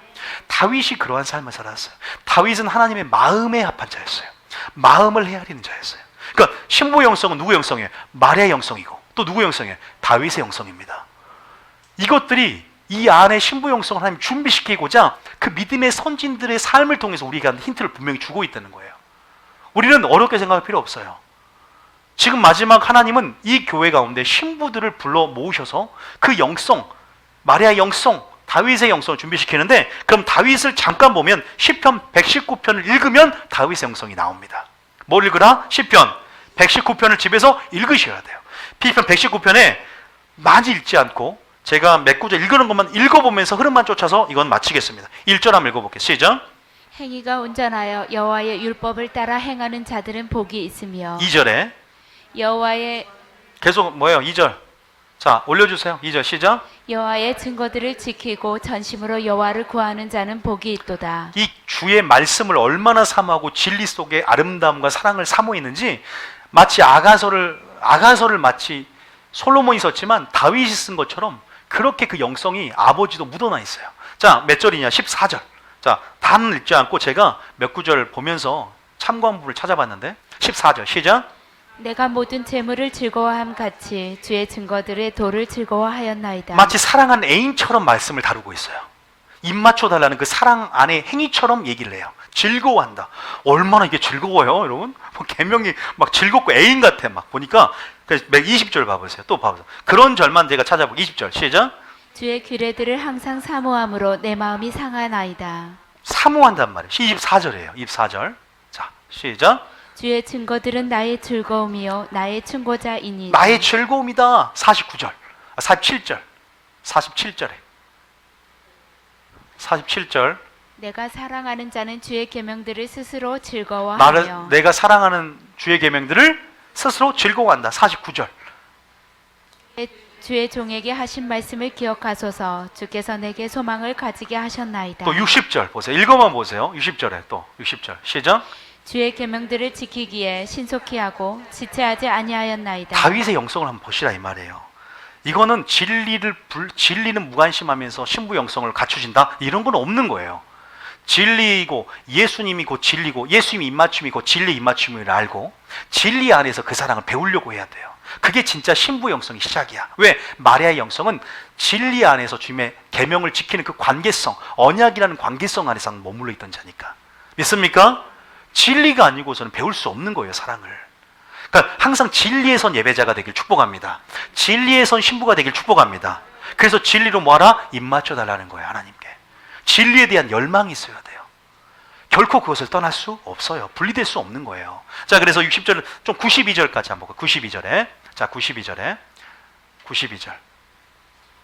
다윗이 그러한 삶을 살았어요. 다윗은 하나님의 마음에 합한 자였어요. 마음을 헤아리는 자였어요. 그러니까 신부 영성은 누구 영성이에요? 마리아의 영성이고, 또 누구 영성이에요? 다윗의 영성입니다. 이것들이 이 안에 신부 영성을 하나님 준비시키고자 그 믿음의 선진들의 삶을 통해서 우리가 힌트를 분명히 주고 있다는 거예요. 우리는 어렵게 생각할 필요 없어요. 지금 마지막 하나님은 이 교회 가운데 신부들을 불러 모으셔서 그 영성, 마리아의 영성, 다윗의 영성을 준비시키는데, 그럼 다윗을 잠깐 보면 시편 119편을 읽으면 다윗의 영성이 나옵니다. 뭘 읽으라? 시편 119편을 집에서 읽으셔야 돼요. 시편 119편에 많이 읽지 않고 제가 몇 구절 읽는 것만 읽어보면서 흐름만 쫓아서 이건 마치겠습니다. 1절 한번 읽어볼게요. 시작. 행위가 온전하여 여호와의 율법을 따라 행하는 자들은 복이 있으며 2절에 여호와의 계속 뭐예요? 2절. 자, 올려주세요. 2절 시작. 여호와의 증거들을 지키고 전심으로 여호와를 구하는 자는 복이 있도다. 이 주의 말씀을 얼마나 사모하고 진리 속에 아름다움과 사랑을 사모했는지, 마치 아가서를 마치 솔로몬이 썼지만 다윗이 쓴 것처럼 그렇게 그 영성이 아버지도 묻어나 있어요. 자, 몇 절이냐? 14절. 자, 다는 읽지 않고 제가 몇 구절 보면서 참고한 부분을 찾아봤는데, 14절 시작. 내가 모든 재물을 즐거워함 같이 주의 증거들의 도를 즐거워하였나이다. 마치 사랑한 애인처럼 말씀을 다루고 있어요. 입 맞춰달라는 그 사랑 안에 행위처럼 얘기를 해요. 즐거워한다. 얼마나 이게 즐거워요, 여러분? 계명이 막 즐겁고 애인 같아. 막 보니까 20절 봐보세요. 또 봐보세요. 그런 절만 제가 찾아보고 20절 시작. 주의 규례들을 항상 사모함으로 내 마음이 상하나이다. 사모한단 말이에요. 24절이에요. 24절. 자, 시작. 주의 증거들은 나의 즐거움이요 나의 충고자이니. 나의 즐거움이다. 49절. 47절. 47절에. 47절. 내가 사랑하는 자는 주의 계명들을 스스로 즐거워하며. 내가 사랑하는 주의 계명들을 스스로 즐거워한다. 49절. 주의 종에게 하신 말씀을 기억하소서. 주께서 내게 소망을 가지게 하셨나이다. 또 60절 보세요. 읽어만 보세요. 60절에 또 60절 시작. 주의 계명들을 지키기에 신속히 하고 지체하지 아니하였나이다. 다윗의 영성을 한번 보시라 이 말이에요. 이거는 진리는 무관심하면서 신부 영성을 갖추신다, 이런 건 없는 거예요. 진리이고 예수님이 곧 진리고 예수님이 입맞춤이 곧 진리 입맞춤을 알고 진리 안에서 그 사랑을 배우려고 해야 돼요. 그게 진짜 신부 영성의 시작이야. 왜? 마리아의 영성은 진리 안에서 주님의 계명을 지키는 그 관계성, 언약이라는 관계성 안에서 머물러 있던 자니까. 믿습니까? 진리가 아니고서는 배울 수 없는 거예요, 사랑을. 그러니까 항상 진리의 선 예배자가 되길 축복합니다. 진리의 선 신부가 되길 축복합니다. 그래서 진리로 뭐하라? 입 맞춰달라는 거예요, 하나님께. 진리에 대한 열망이 있어야 돼요. 결코 그것을 떠날 수 없어요. 분리될 수 없는 거예요. 자, 그래서 60절, 좀 92절까지 한번 볼까요? 92절에. 자, 92절에. 92절.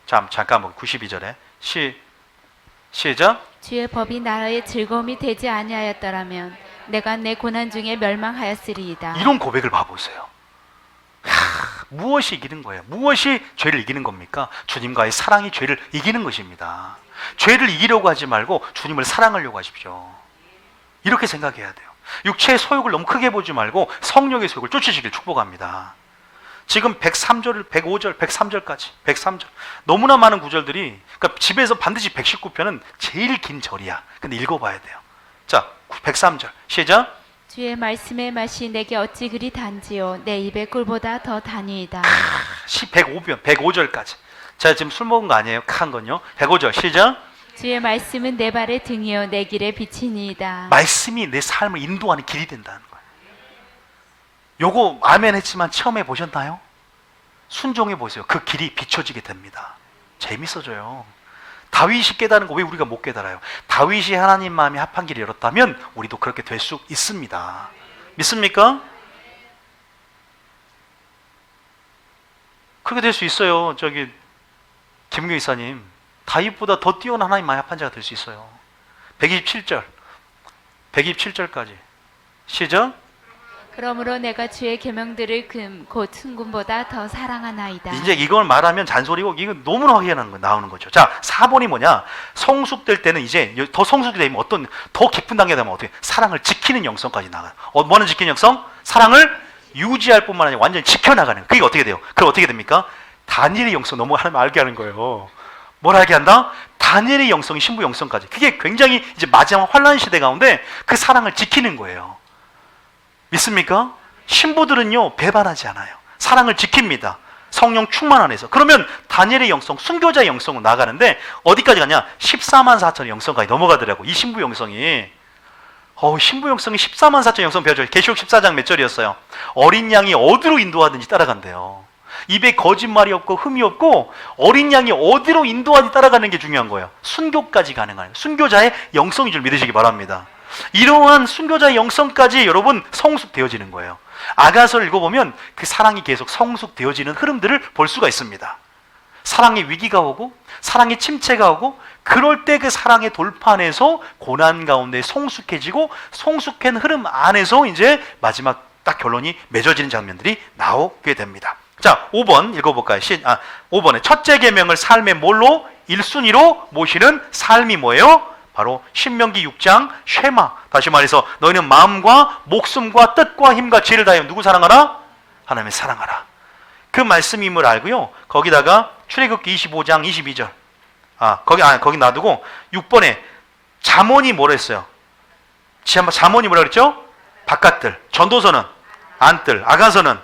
자, 잠깐 한번 92절에. 시작. 주의 법이 나의 즐거움이 되지 아니하였더라면 내가 내 고난 중에 멸망하였으리이다. 이런 고백을 봐보세요. 무엇이 이기는 거예요? 무엇이 죄를 이기는 겁니까? 주님과의 사랑이 죄를 이기는 것입니다. 죄를 이기려고 하지 말고 주님을 사랑하려고 하십시오. 이렇게 생각해야 돼요. 육체의 소욕을 너무 크게 보지 말고 성령의 소욕을 쫓으시길 축복합니다. 지금 103절, 105절, 103절까지 103절 너무나 많은 구절들이, 그러니까 집에서 반드시 119편은 제일 긴 절이야. 근데 읽어봐야 돼요. 자, 103절 시작. 주의 말씀의 맛이 내게 어찌 그리 단지요 내 입의 꿀보다 더 단이이다. 105절까지. 자, 지금 술 먹은 거 아니에요? 한 건요. 105절 시작. 주의 말씀은 내 발의 등이요 내 길의 빛이니이다. 말씀이 내 삶을 인도하는 길이 된다는 거예요. 요거 아멘 했지만 체험해 보셨나요? 순종해 보세요. 그 길이 비춰지게 됩니다. 재밌어져요. 다윗이 깨달은 거 왜 우리가 못 깨달아요? 다윗이 하나님 마음에 합한 길을 열었다면 우리도 그렇게 될 수 있습니다. 믿습니까? 그렇게 될 수 있어요. 저기 김규 이사님, 다윗보다 더 뛰어난 하나님 마음에 합한 자가 될 수 있어요. 127절 127절까지 시작. 그러므로 내가 주의 계명들을 곧 순금보다 더 사랑하나이다. 이제 이걸 말하면 잔소리고 이거 너무나 확연한 거 나오는 거죠. 자, 4번이 뭐냐? 성숙될 때는 이제 더 성숙이 되면 어떤 더 깊은 단계가 되면 어떻게? 사랑을 지키는 영성까지 나가요. 뭐는 지키는 영성? 사랑을 유지할 뿐만 아니라 완전히 지켜나가는. 그게 어떻게 돼요? 그럼 어떻게 됩니까? 다니엘의 영성 너무 하나님 알게 하는 거예요. 뭘 알게 한다? 다니엘의 영성이 신부 영성까지. 그게 굉장히 이제 마지막 환란 시대 가운데 그 사랑을 지키는 거예요. 믿습니까? 신부들은요 배반하지 않아요. 사랑을 지킵니다. 성령 충만 안에서. 그러면 다니엘의 영성, 순교자의 영성으로 나가는데 어디까지 가냐? 14만 4천의 영성까지 넘어가더라고. 이 신부 영성이. 신부 영성이 14만 4천 영성 배워줘요. 계시록 14장 몇 절이었어요? 어린 양이 어디로 인도하든지 따라간대요. 입에 거짓말이 없고 흠이 없고 어린 양이 어디로 인도하든지 따라가는 게 중요한 거예요. 순교까지 가능한 순교자의 영성인 줄 믿으시기 바랍니다. 이러한 순교자의 영성까지 여러분 성숙되어지는 거예요. 아가서를 읽어보면 그 사랑이 계속 성숙되어지는 흐름들을 볼 수가 있습니다. 사랑의 위기가 오고 사랑의 침체가 오고 그럴 때 그 사랑의 돌판에서 고난 가운데 성숙해지고 성숙한 흐름 안에서 이제 마지막 딱 결론이 맺어지는 장면들이 나오게 됩니다. 자, 5번 읽어볼까요? 5번에 첫째 계명을 삶의 뭘로? 1순위로 모시는 삶이 뭐예요? 바로 신명기 6장 쉐마. 다시 말해서 너희는 마음과 목숨과 뜻과 힘과 지혜를 다하여 누구 사랑하라? 하나님을 사랑하라. 그 말씀임을 알고요. 거기다가 출애굽기 25장 22절. 거기 놔두고 6번에 잠언이 뭐라 했어요? 잠언이 뭐라 그랬죠? 바깥들. 전도서는 안뜰. 아가서는.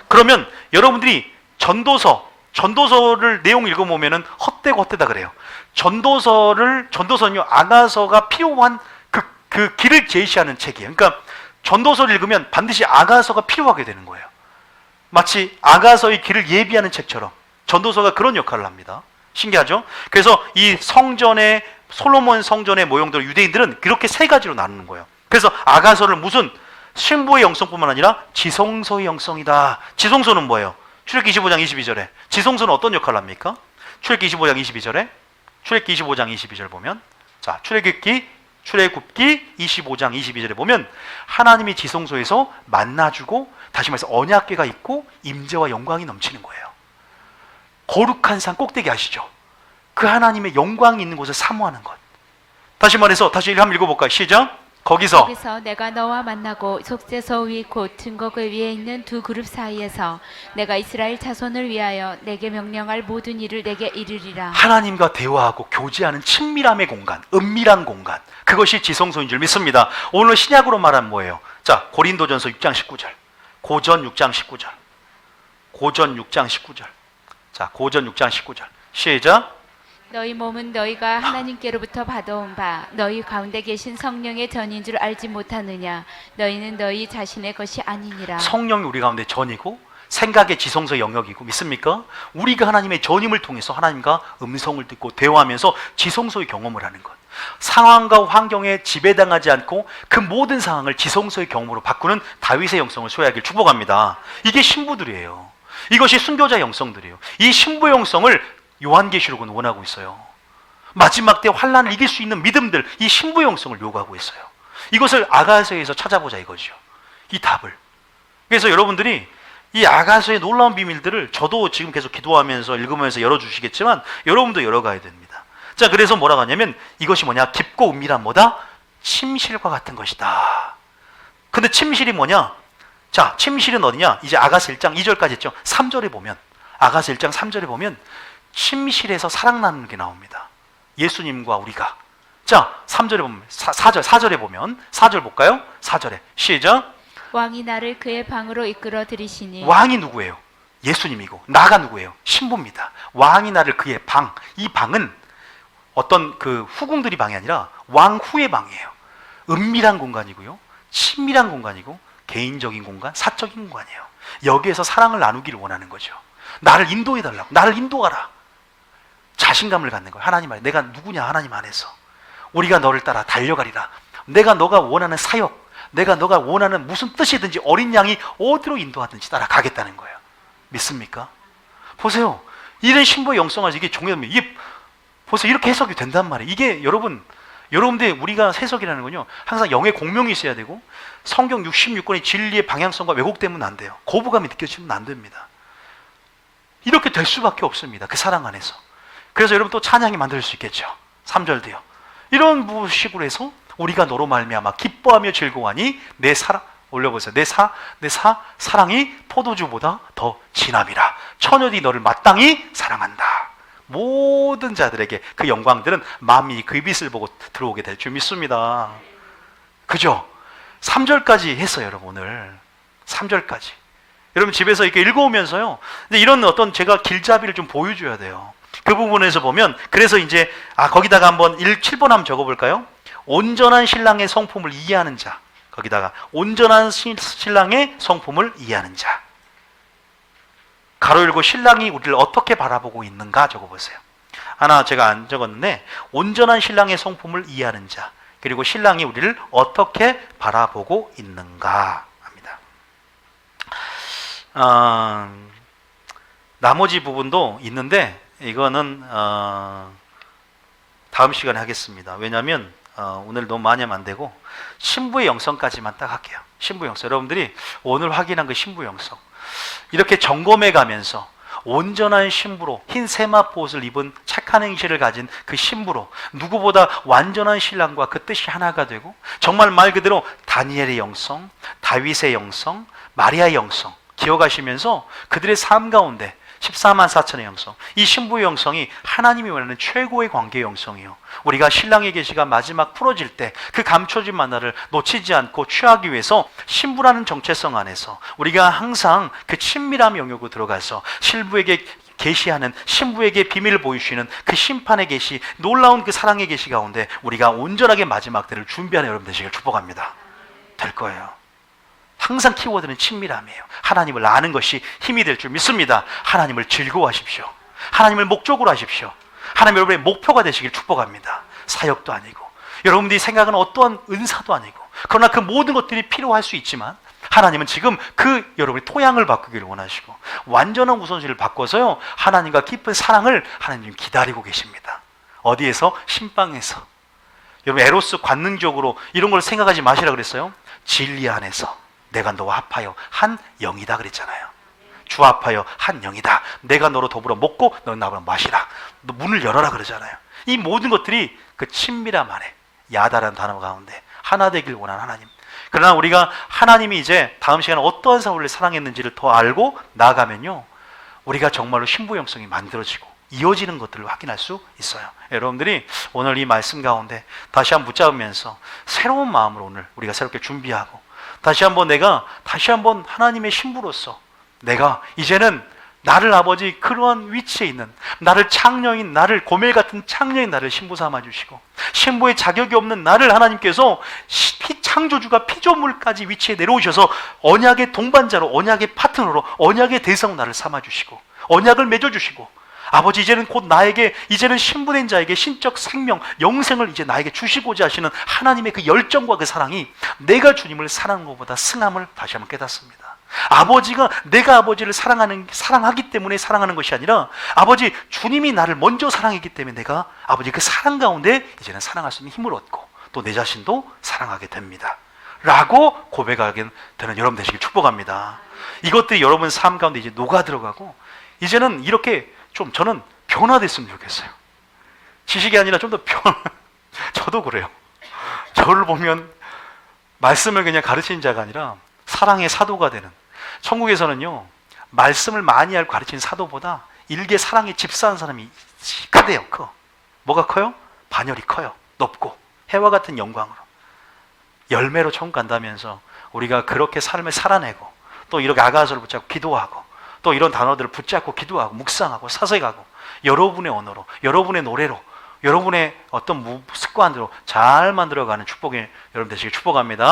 그러면 여러분들이 전도서를 내용 읽어보면은 헛되고 헛되다 그래요. 전도서는요, 아가서가 필요한 그 길을 제시하는 책이에요. 그러니까 전도서를 읽으면 반드시 아가서가 필요하게 되는 거예요. 마치 아가서의 길을 예비하는 책처럼 전도서가 그런 역할을 합니다. 신기하죠? 그래서 이 성전의, 솔로몬 성전의 모형들, 유대인들은 그렇게 세 가지로 나누는 거예요. 그래서 아가서를 무슨 신부의 영성뿐만 아니라 지성소의 영성이다. 지성소는 뭐예요? 출애굽기 25장 22절에 지성소는 어떤 역할을 합니까? 출애굽기 25장 22절에 출애굽기 25장 22절 보면, 자, 출애굽기 25장 22절에 보면 하나님이 지성소에서 만나주고, 다시 말해서 언약궤가 있고 임재와 영광이 넘치는 거예요. 거룩한 산 꼭대기 아시죠? 그 하나님의 영광이 있는 곳을 사모하는 것. 다시 말해서 다시 한번 읽어볼까요? 시작. 거기서 내가 너와 만나고 속죄소 위 곧 증거궤 위에 있는 두 그룹 사이에서 내가 이스라엘 자손을 위하여 내게 명령할 모든 일을 내게 이르리라. 하나님과 대화하고 교제하는 친밀함의 공간, 은밀한 공간, 그것이 지성소인 줄 믿습니다. 오늘 신약으로 말하면 뭐예요? 자, 고린도전서 6장 19절, 고전 6장 19절, 고전 6장 19절. 자, 고전 6장 19절 시작. 너희 몸은 너희가 하나님께로부터 받아온 바 너희 가운데 계신 성령의 전인 줄 알지 못하느냐? 너희는 너희 자신의 것이 아니니라. 성령이 우리 가운데 전이고 생각의 지성소 영역이고, 믿습니까? 우리가 하나님의 전임을 통해서 하나님과 음성을 듣고 대화하면서 지성소의 경험을 하는 것. 상황과 환경에 지배당하지 않고 그 모든 상황을 지성소의 경험으로 바꾸는 다윗의 영성을 소유하길 축복합니다. 이게 신부들이에요. 이것이 순교자의 영성들이에요. 이 신부의 영성을 요한계시록은 원하고 있어요. 마지막 때 환난을 이길 수 있는 믿음들, 이 신부의 영성을 요구하고 있어요. 이것을 아가서에서 찾아보자 이거죠. 이 답을. 그래서 여러분들이 이 아가서의 놀라운 비밀들을 저도 지금 계속 기도하면서 읽으면서 열어주시겠지만 여러분도 열어가야 됩니다. 자, 그래서 뭐라고 하냐면 이것이 뭐냐? 깊고 은밀한 뭐다? 침실과 같은 것이다. 근데 침실이 뭐냐? 자, 침실은 어디냐? 이제 아가서 1장 2절까지 했죠. 3절에 보면, 아가서 1장 3절에 보면 침실에서 사랑 나누는 게 나옵니다. 예수님과 우리가 자, 3절에 보면 4절에 보면 4절 볼까요? 4절에 시작. 왕이 나를 그의 방으로 이끌어 들이시니 왕이 누구예요? 예수님이고 나가 누구예요? 신부입니다. 왕이 나를 그의 방, 이 방은 어떤 그 후궁들이 방이 아니라 왕후의 방이에요. 은밀한 공간이고요, 친밀한 공간이고, 개인적인 공간, 사적인 공간이에요. 여기에서 사랑을 나누기를 원하는 거죠. 나를 인도해달라고, 나를 인도하라. 자신감을 갖는 거예요. 하나님 안에 내가 누구냐, 하나님 안에서 우리가 너를 따라 달려가리라. 내가 너가 원하는 사역, 내가 너가 원하는 무슨 뜻이든지 어린 양이 어디로 인도하든지 따라가겠다는 거예요. 믿습니까? 보세요. 이런 신부의 영성을 이게 종교입니다. 이게 보세요. 이렇게 해석이 된단 말이에요. 이게 여러분들 우리가 해석이라는 건요, 항상 영의 공명이 있어야 되고 성경 66권의 진리의 방향성과 왜곡되면 안 돼요. 거부감이 느껴지면 안 됩니다. 이렇게 될 수밖에 없습니다. 그 사랑 안에서. 그래서 여러분 또 찬양이 만들 수 있겠죠. 3절도요. 이런 식으로 해서 우리가 너로 말미암아 기뻐하며 즐거워하니 내 사랑, 올려보세요. 내 사랑이 포도주보다 더 진함이라. 처녀들이 너를 마땅히 사랑한다. 모든 자들에게 그 영광들은 만민이 그 빛을 보고 들어오게 될 줄 믿습니다. 그죠? 3절까지 했어요, 여러분. 오늘 3절까지 여러분 집에서 이렇게 읽어오면서요, 근데 이런 어떤 제가 길잡이를 좀 보여줘야 돼요. 그 부분에서 보면, 그래서 이제 거기다가 한번 7번 한번 적어볼까요? 온전한 신랑의 성품을 이해하는 자. 거기다가 온전한 신랑의 성품을 이해하는 자. 가로 열고 신랑이 우리를 어떻게 바라보고 있는가 적어보세요. 하나 제가 안 적었는데, 온전한 신랑의 성품을 이해하는 자, 그리고 신랑이 우리를 어떻게 바라보고 있는가 합니다. 나머지 부분도 있는데 이거는 다음 시간에 하겠습니다. 왜냐하면 오늘 너무 많이 하면 안 되고 신부의 영성까지만 딱 할게요. 신부 영성, 여러분들이 오늘 확인한 그 신부 영성, 이렇게 점검해 가면서 온전한 신부로, 흰 세마포 옷을 입은 착한 행실을 가진 그 신부로, 누구보다 완전한 신랑과 그 뜻이 하나가 되고, 정말 말 그대로 다니엘의 영성, 다윗의 영성, 마리아의 영성 기억하시면서 그들의 삶 가운데 14만 4천의 영성, 이 신부의 영성이 하나님이 원하는 최고의 관계의 영성이요, 우리가 신랑의 계시가 마지막 풀어질 때 그 감춰진 만나를 놓치지 않고 취하기 위해서 신부라는 정체성 안에서 우리가 항상 그 친밀함 영역으로 들어가서 신부에게 계시하는, 신부에게 비밀을 보여주시는 그 심판의 계시, 놀라운 그 사랑의 계시 가운데 우리가 온전하게 마지막 때를 준비하는 여러분 되시길 축복합니다. 될 거예요. 항상 키워드는 친밀함이에요. 하나님을 아는 것이 힘이 될 줄 믿습니다. 하나님을 즐거워하십시오. 하나님을 목적으로 하십시오. 하나님 여러분의 목표가 되시길 축복합니다. 사역도 아니고, 여러분들이 생각하는 어떠한 은사도 아니고, 그러나 그 모든 것들이 필요할 수 있지만 하나님은 지금 그 여러분의 토양을 바꾸기를 원하시고 완전한 우선순위를 바꿔서요, 하나님과 깊은 사랑을 하나님 기다리고 계십니다. 어디에서? 신방에서. 여러분 에로스 관능적으로 이런 걸 생각하지 마시라 그랬어요. 진리 안에서 내가 너와 합하여 한 영이다 그랬잖아요. 주 합하여 한 영이다. 내가 너로 더불어 먹고 너는 나로 마시라. 너 문을 열어라 그러잖아요. 이 모든 것들이 그 친밀함 안에, 야다라는 단어 가운데 하나 되길 원하는 하나님. 그러나 우리가 하나님이 이제 다음 시간에 어떠한 사람을 사랑했는지를 더 알고 나아가면요, 우리가 정말로 신부 영성이 만들어지고 이어지는 것들을 확인할 수 있어요. 여러분들이 오늘 이 말씀 가운데 다시 한번 붙잡으면서 새로운 마음으로 오늘 우리가 새롭게 준비하고, 다시 한번 하나님의 신부로서 내가 이제는 나를 아버지 그러한 위치에 있는, 나를 창녀인, 나를 고멜 같은 창녀인 나를 신부 삼아 주시고, 신부의 자격이 없는 나를 하나님께서 피창조주가 피조물까지 위치에 내려오셔서 언약의 동반자로, 언약의 파트너로, 언약의 대상으로 나를 삼아 주시고 언약을 맺어 주시고, 아버지 이제는 곧 나에게, 이제는 신부된 자에게 신적 생명, 영생을 이제 나에게 주시고자 하시는 하나님의 그 열정과 그 사랑이 내가 주님을 사랑하는 것보다 승함을 다시 한번 깨닫습니다. 아버지가 내가 아버지를 사랑하기 때문에 사랑하는 것이 아니라, 아버지 주님이 나를 먼저 사랑했기 때문에 내가 아버지 그 사랑 가운데 이제는 사랑할 수 있는 힘을 얻고 또 내 자신도 사랑하게 됩니다 라고 고백하게 되는 여러분 되시길 축복합니다. 이것들이 여러분 삶 가운데 이제 녹아 들어가고, 이제는 이렇게 좀 저는 변화됐으면 좋겠어요. 지식이 아니라 좀 더 저도 그래요. 저를 보면 말씀을 그냥 가르치는 자가 아니라 사랑의 사도가 되는, 천국에서는요 말씀을 많이 알고 가르치는 사도보다 일개 사랑에 집사한 사람이 크대요. 커. 뭐가 커요? 반열이 커요. 높고 해와 같은 영광으로 열매로 천국 간다면서 우리가 그렇게 삶을 살아내고 또 이렇게 아가서를 붙잡고 기도하고 또 이런 단어들을 붙잡고 기도하고 묵상하고 사색하고 여러분의 언어로 여러분의 노래로 여러분의 어떤 습관대로 잘 만들어가는 축복이 여러분 되시길 축복합니다.